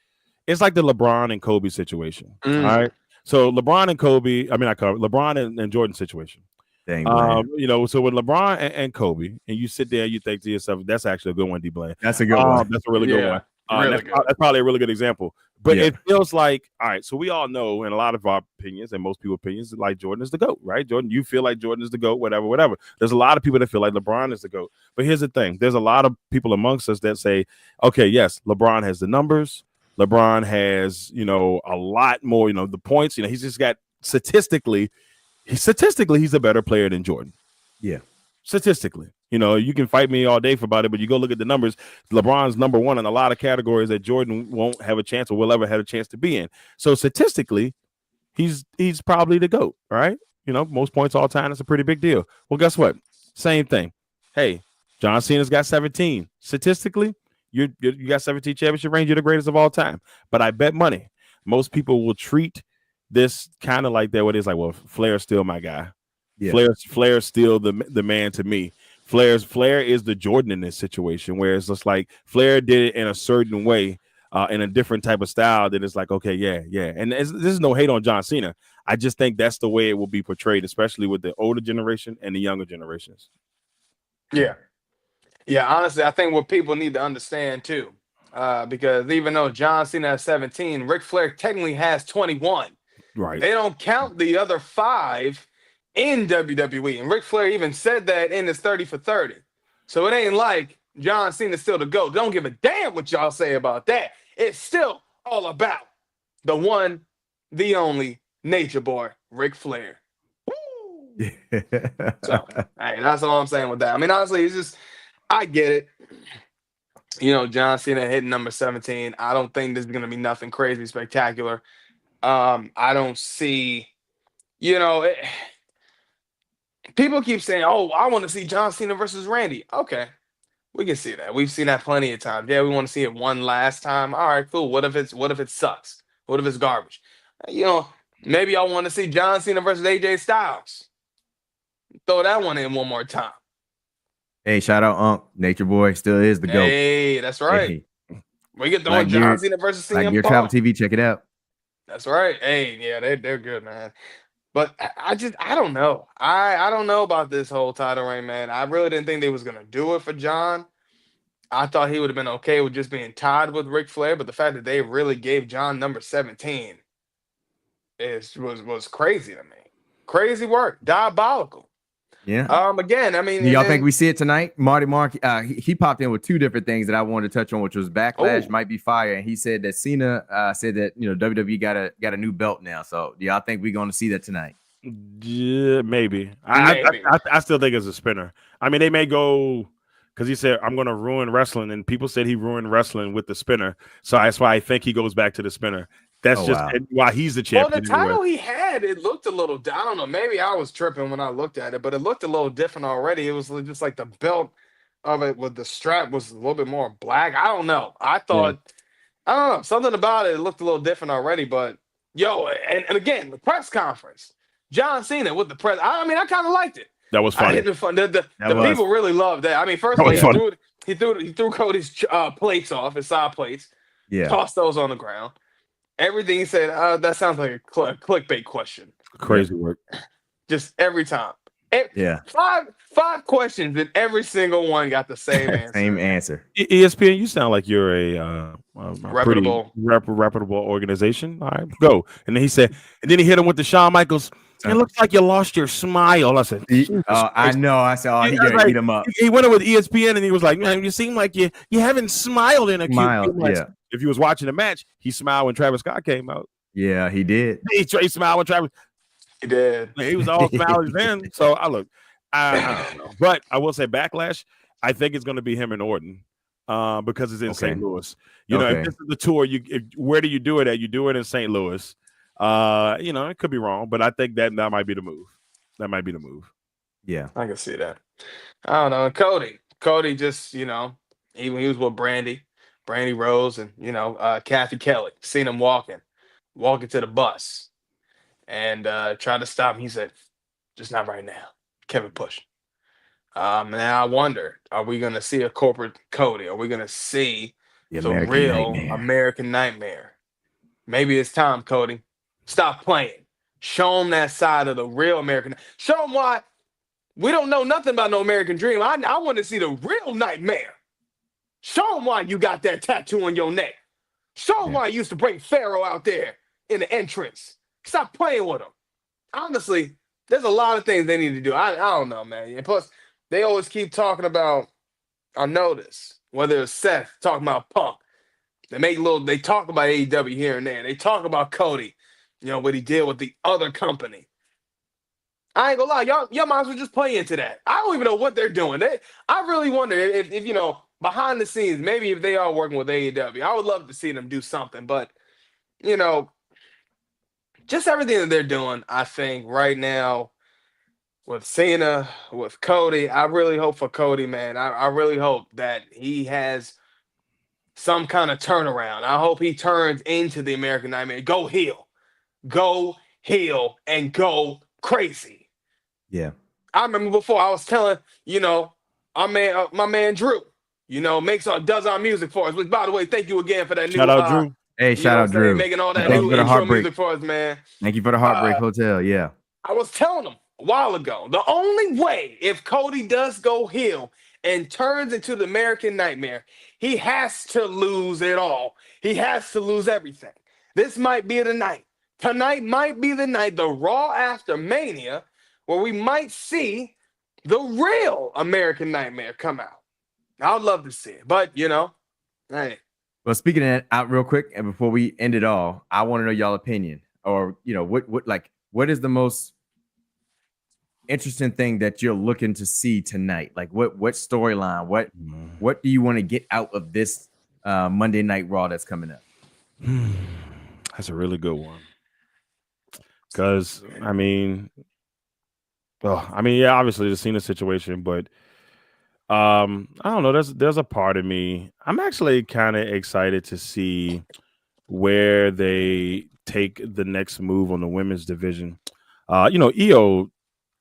it's like the LeBron and Kobe situation. All right. So LeBron and Kobe, LeBron and Jordan situation. Dang, so with LeBron and Kobe, and you sit there and you think to yourself, that's actually a good one, D Blaine. That's a good one. That's a really good one. That's probably a really good example. But it feels like, all right, so we all know, in a lot of our opinions and most people's opinions, like Jordan is the GOAT, right? Jordan, you feel like Jordan is the GOAT, whatever. There's a lot of people that feel like LeBron is the GOAT. But here's the thing. There's a lot of people amongst us that say, okay, yes, LeBron has the numbers. LeBron has, a lot more, the points. He's just got statistically, he's a better player than Jordan. Yeah. Statistically. You can fight me all day about it, but you go look at the numbers. LeBron's number one in a lot of categories that Jordan won't have a chance or will ever have a chance to be in. So statistically, he's probably the GOAT, right? Most points all time. That's a pretty big deal. Well, guess what? Same thing. Hey, John Cena's got 17. Statistically, you got 17 championship rings. You're the greatest of all time. But I bet money most people will treat this kind of like that. What it's like, well, Flair's still my guy. Yeah. Flair's still the man to me. Flair is the Jordan in this situation, where it's just like Flair did it in a certain way, in a different type of style, then it's like, okay, yeah. And this is no hate on John Cena. I just think that's the way it will be portrayed, especially with the older generation and the younger generations. Yeah. Yeah, honestly, I think what people need to understand too, because even though John Cena has 17, Ric Flair technically has 21. Right. They don't count the other 5 in WWE. And Ric Flair even said that in his 30 for 30. So it ain't like John Cena's still the GOAT. Don't give a damn what y'all say about that. It's still all about the one, the only Nature Boy, Ric Flair. Woo! So, hey, that's all I'm saying with that. I mean, honestly, it's just, I get it. You know, John Cena hitting number 17. I don't think this is going to be nothing crazy spectacular. I don't see, people keep saying, oh, I want to see John Cena versus Randy. Okay, we can see that. We've seen that plenty of times. Yeah, we want to see it one last time. All right, cool. What if it sucks? What if it's garbage? Maybe I want to see John Cena versus AJ Styles. Throw that one in one more time. Hey, shout out Unc. Nature Boy still is the GOAT. Hey, that's right. Hey. We get throwing John Cena versus CM Like your Punk. Travel TV, check it out. That's right. Hey, yeah, they're good, man. But I don't know. I don't know about this whole title reign, man. I really didn't think they was gonna do it for John. I thought he would have been okay with just being tied with Ric Flair, but the fact that they really gave John number 17 was crazy to me. Crazy work, diabolical. Yeah. Again, I mean, do y'all think we see it tonight? Marty Mark, he popped in with 2 different things that I wanted to touch on, which was Backlash might be fire, and he said that Cena said that WWE got a new belt now. So do y'all think we're going to see that tonight? Yeah, maybe. I still think it's a spinner. I mean, they may go because he said I'm going to ruin wrestling, and people said he ruined wrestling with the spinner. So that's why I think he goes back to the spinner. That's why he's the champion. Well, the title he had, it looked a little, I don't know, maybe I was tripping when I looked at it, but it looked a little different already. It was just like the belt of it with the strap was a little bit more black. I don't know. I thought, I don't know, something about it looked a little different already, but and again, the press conference, John Cena with the press, I mean, I kind of liked it. That was funny. The people really loved that. I mean, first of all, he threw Cody's plates off, his side plates, tossed those on the ground. Everything he said, that sounds like a clickbait question. Crazy work. Just every time. Five questions, and every single one got the same answer. Same answer. ESPN, you sound like you're a reputable organization. All right, go. And then he said, and then he hit him with the Shawn Michaels. It looks like you lost your smile. I said, I know. I said, he gonna eat him up. He went in with ESPN and he was like, man, you seem like you haven't smiled in a few months. If you was watching the match, he smiled when Travis Scott came out. Yeah, he did. He smiled when Travis. He did. He was all smiling then. So I don't know. But I will say Backlash, I think it's going to be him and Orton because it's in St. Louis. If this is the tour, where do you do it at? You do it in St. Louis. It could be wrong, but I think that might be the move. That might be the move. Yeah. I can see that. I don't know. Cody just, he was with Brandy Rose and, Kathy Kelly. Seen him walking to the bus and tried to stop him. He said, just not right now. Kevin push. Now I wonder, are we going to see a corporate Cody? Are we going to see the real American Nightmare? Maybe it's time, Cody. Stop playing. Show them that side of the real American. Show them why we don't know nothing about no American Dream. I want to see the real Nightmare. Show them why you got that tattoo on your neck. Show them why you used to bring Pharaoh out there in the entrance. Stop playing with him. Honestly, there's a lot of things they need to do. I don't know, man. And plus, they always keep talking about, I notice, whether it's Seth talking about Punk. They talk about AEW here and there. They talk about Cody, what he did with the other company. I ain't gonna lie, y'all might as well just play into that. I don't even know what they're doing. I really wonder if behind the scenes, maybe if they are working with AEW, I would love to see them do something. But, just everything that they're doing, I think right now with Cena, with Cody, I really hope for Cody, man. I really hope that he has some kind of turnaround. I hope he turns into the American Nightmare. Go heel, and go crazy. Yeah. I remember before I was telling, my man Drew, does our music for us. Which, by the way, thank you again for that Shout new. out Drew. Hey, shout out Drew. Making all that Thank new you for the intro Heartbreak music for us, man. Thank you for the Heartbreak Hotel. Yeah. I was telling him a while ago, the only way if Cody does go heel and turns into the American Nightmare, he has to lose it all. He has to lose everything. This might be the night. Tonight might be the night, the Raw after Mania, where we might see the real American Nightmare come out. I would love to see it, but hey. Well, speaking of that, out real quick, and before we end it all, I want to know y'all opinion, or what is the most interesting thing that you're looking to see tonight? Like, what storyline? What do you want to get out of this Monday Night Raw that's coming up? That's a really good one. Because yeah, obviously the Cena situation, but I don't know. There's a part of me. I'm actually kind of excited to see where they take the next move on the women's division. Io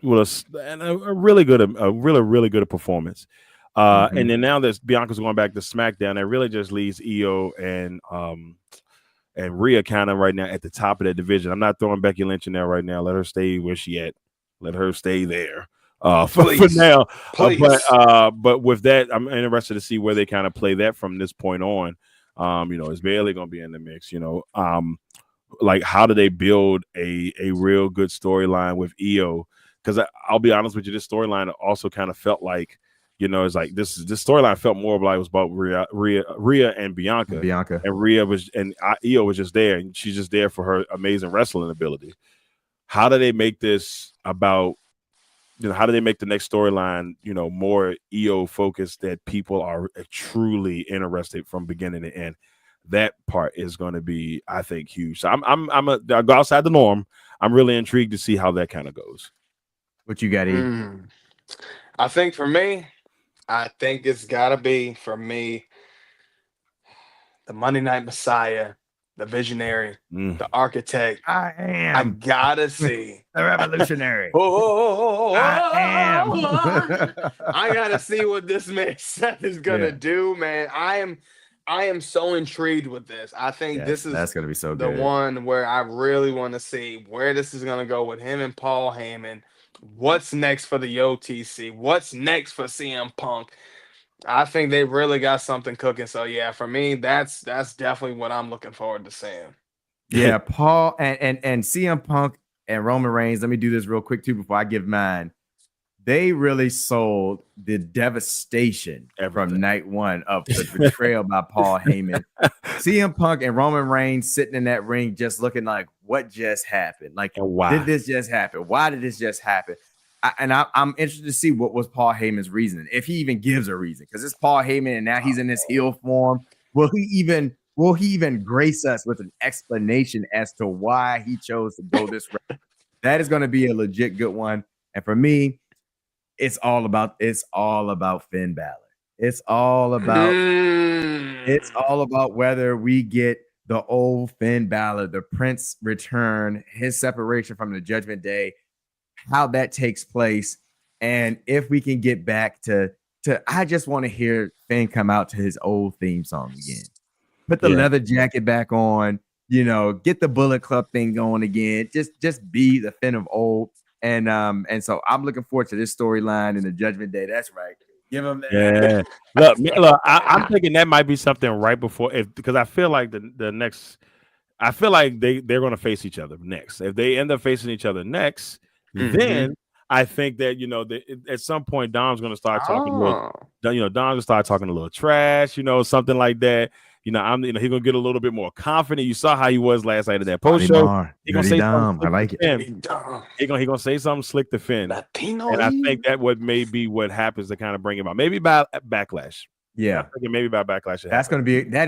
was a really good performance. And then now that Bianca's going back to SmackDown, it really just leaves Io and Rhea kind of right now at the top of that division. I'm not throwing Becky Lynch in there right now. Let her stay where she at. Let her stay there for now. But with that, I'm interested to see where they kind of play that from this point on. Is Bayley going to be in the mix? Like how do they build a real good storyline with Io? Because I'll be honest with you, this storyline also kind of felt like, it's like this storyline felt more like it was about Rhea and Bianca. And Rhea and Io was just there, and she's just there for her amazing wrestling ability. How do they make this about, how do they make the next storyline, more Io focused that people are truly interested from beginning to end? That part is going to be, I think, huge. So I'll go outside the norm. I'm really intrigued to see how that kind of goes. What you got, E? I think for me, it's got to be, for me, the Monday Night Messiah, the visionary, the architect. I gotta see the revolutionary. I gotta see what this man Seth is gonna do, man. I am so intrigued with this. I think that's gonna be so good. The one where I really want to see where this is gonna go with him and Paul Heyman. What's next for the OTC? What's next for CM Punk? I think they really got something cooking. So yeah, for me, that's definitely what I'm looking forward to seeing. Yeah, Paul and CM Punk and Roman Reigns. Let me do this real quick too before I give mine. They really sold the devastation from night one of the betrayal by Paul Heyman. CM Punk and Roman Reigns sitting in that ring just looking like, what just happened? Like, did this just happen? Why did this just happen? I'm interested to see what was Paul Heyman's reasoning, if he even gives a reason, because it's Paul Heyman and now he's in this heel form. Will he even grace us with an explanation as to why he chose to go this route? That is going to be a legit good one. And for me, it's all about Finn Balor. It's all about whether we get the old Finn Balor, the Prince return, his separation from the Judgment Day, how that takes place, and if we can get back to I just want to hear Finn come out to his old theme song again. Put the leather jacket back on, get the Bullet Club thing going again. Just be the Finn of old. And so I'm looking forward to this storyline in the Judgment Day. That's right. Give them that. Yeah. Look, I'm thinking that might be something right before, because I feel like the next, I feel like they're going to face each other next. If they end up facing each other next, then I think that at some point Dom's going to start talking. Dom's going to start talking a little trash, something like that. He's gonna get a little bit more confident. You saw how he was last night at that post show. He's gonna say something. I like it. He's gonna say something slick to Finn. Latino, and I think that may be what happens to kind of bring him out. Maybe by Backlash. Yeah, I'm thinking maybe by Backlash. That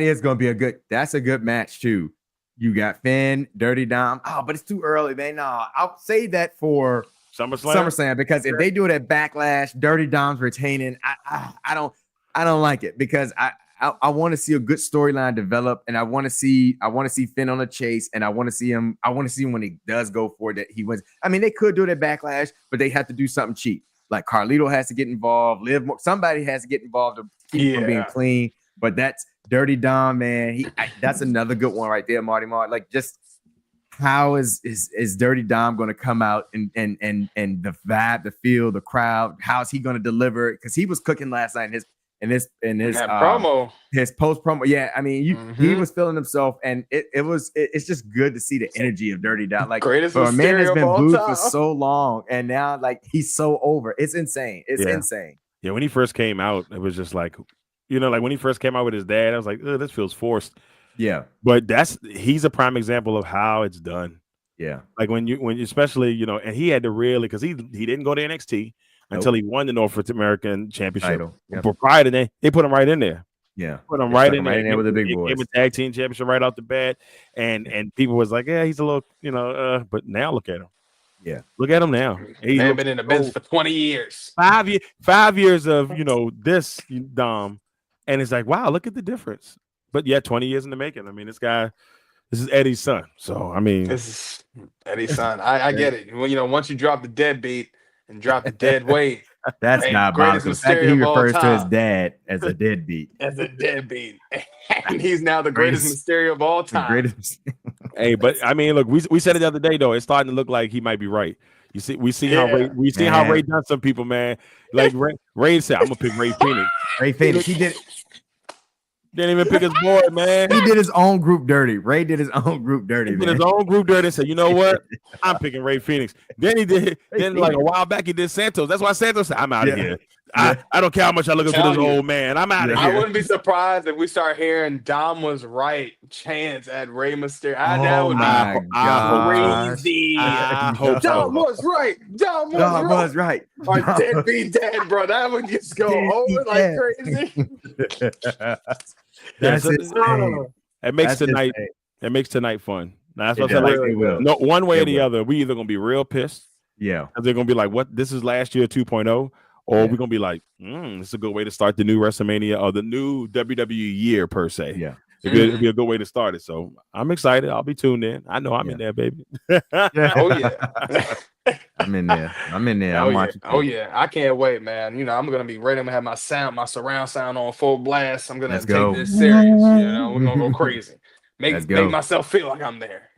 is gonna be a good match too. You got Finn, Dirty Dom. Oh, but it's too early, man. No, I'll save that for SummerSlam, because if they do it at Backlash, Dirty Dom's retaining. I don't like it, because I want to see a good storyline develop, and I want to see Finn on a chase, and I want to see him when he does go for it, that he wins. I mean, they could do it at Backlash, but they have to do something cheap. Like Carlito has to get involved, somebody has to get involved keep it from being clean. But that's Dirty Dom, man. That's another good one right there, Marty Mark. Like, just how is Dirty Dom going to come out and the vibe, the feel, the crowd? How's he going to deliver? Because he was cooking last night in his promo, his post promo. Yeah, I mean, he was feeling himself, and it's just good to see the energy of Dirty Dom. Like, greatest for a man that's been booed for time. so long, and now like he's so over. It's insane. It's insane. Yeah, when he first came out, it was just like, like when he first came out with his dad, I was like, this feels forced. Yeah, but he's a prime example of how it's done. Yeah, like when you especially and he had to really, because he didn't go to NXT until he won the North American Championship. Yep. But prior to that, they put him right in there. Yeah, put him right in there with the big boys. Gave him a tag team championship right off the bat, and people was like, yeah, he's a little, but now look at him. Yeah, look at him now. He's been in the business for 20 years. 5 years of this Dom, and it's like, wow, look at the difference. But yeah, 20 years in the making. I mean, this is Eddie's son. So I mean, this is Eddie's son. I get it. Well, once you drop the deadbeat and drop the dead weight, that's diabolical. The fact that he refers to his dad as a deadbeat. As a deadbeat. And he's now the greatest Mysterio of all time. Hey, but I mean, look, we said it the other day, though. It's starting to look like he might be right. You see, we see how Ray done some people, man. Like Ray said, I'm gonna pick Ray Phoenix. Ray Phoenix, he didn't even pick his boy, man. He did his own group dirty. Ray did his own group dirty. He did his own group dirty and said, you know what? I'm picking Ray Phoenix. Then like a while back, he did Santos. That's why Santos said, I'm out of here. I don't care how much I look into this old man. I'm out of here. I wouldn't be surprised if we start hearing Dom was right chants at Rey Mysterio. That would be crazy. I hope Dom was right. Dom was right. Or dead be dead, bro. That would just go over like crazy. That's insane. It makes tonight fun. Now, that's what I feel like. No, one way or the other, we either gonna be real pissed. Yeah, they're gonna be like, "What? This is last year 2.0," or we're gonna be like, "This is a good way to start the new WrestleMania or the new WWE year per se." Yeah, it'd be a good way to start it. So I'm excited. I'll be tuned in. I know I'm in there, baby. Oh yeah. I'm in there. I'm watching. Oh yeah, I can't wait, man. I'm gonna be ready. I'm gonna have my surround sound on full blast. I'm gonna take this serious. We're gonna go crazy. Make myself feel like I'm there.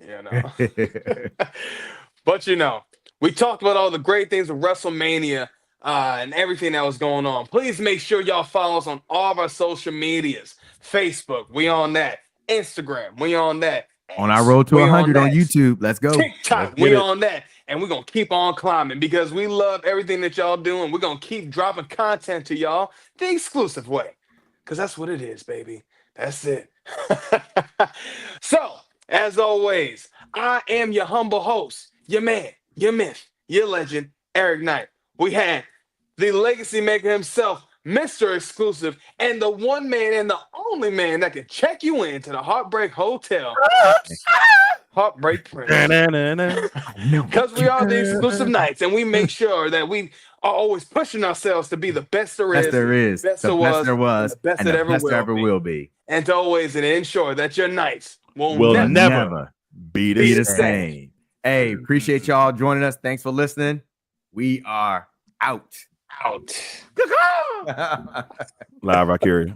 But we talked about all the great things of WrestleMania and everything that was going on. Please make sure y'all follow us on all of our social medias. Facebook, we on that. Instagram, we on that. On our road to 100 on YouTube. Let's go. TikTok, we on that. And we're going to keep on climbing because we love everything that y'all doing. We're going to keep dropping content to y'all the exclusive way because that's what it is, baby. That's it. So, as always, I am your humble host, your man, your myth, your legend, Eric Knight. We had the legacy maker himself, Mr. Exclusive, and the one man and the only man that can check you into the Heartbreak Hotel. Heartbreak Prince. Because we are the Exclusive Knights, and we make sure that we are always pushing ourselves to be the best there is, best there was, the best that ever will be. And to always ensure that your nights will never be the same. Hey, appreciate y'all joining us. Thanks for listening. We are out. Out. Live, I carry.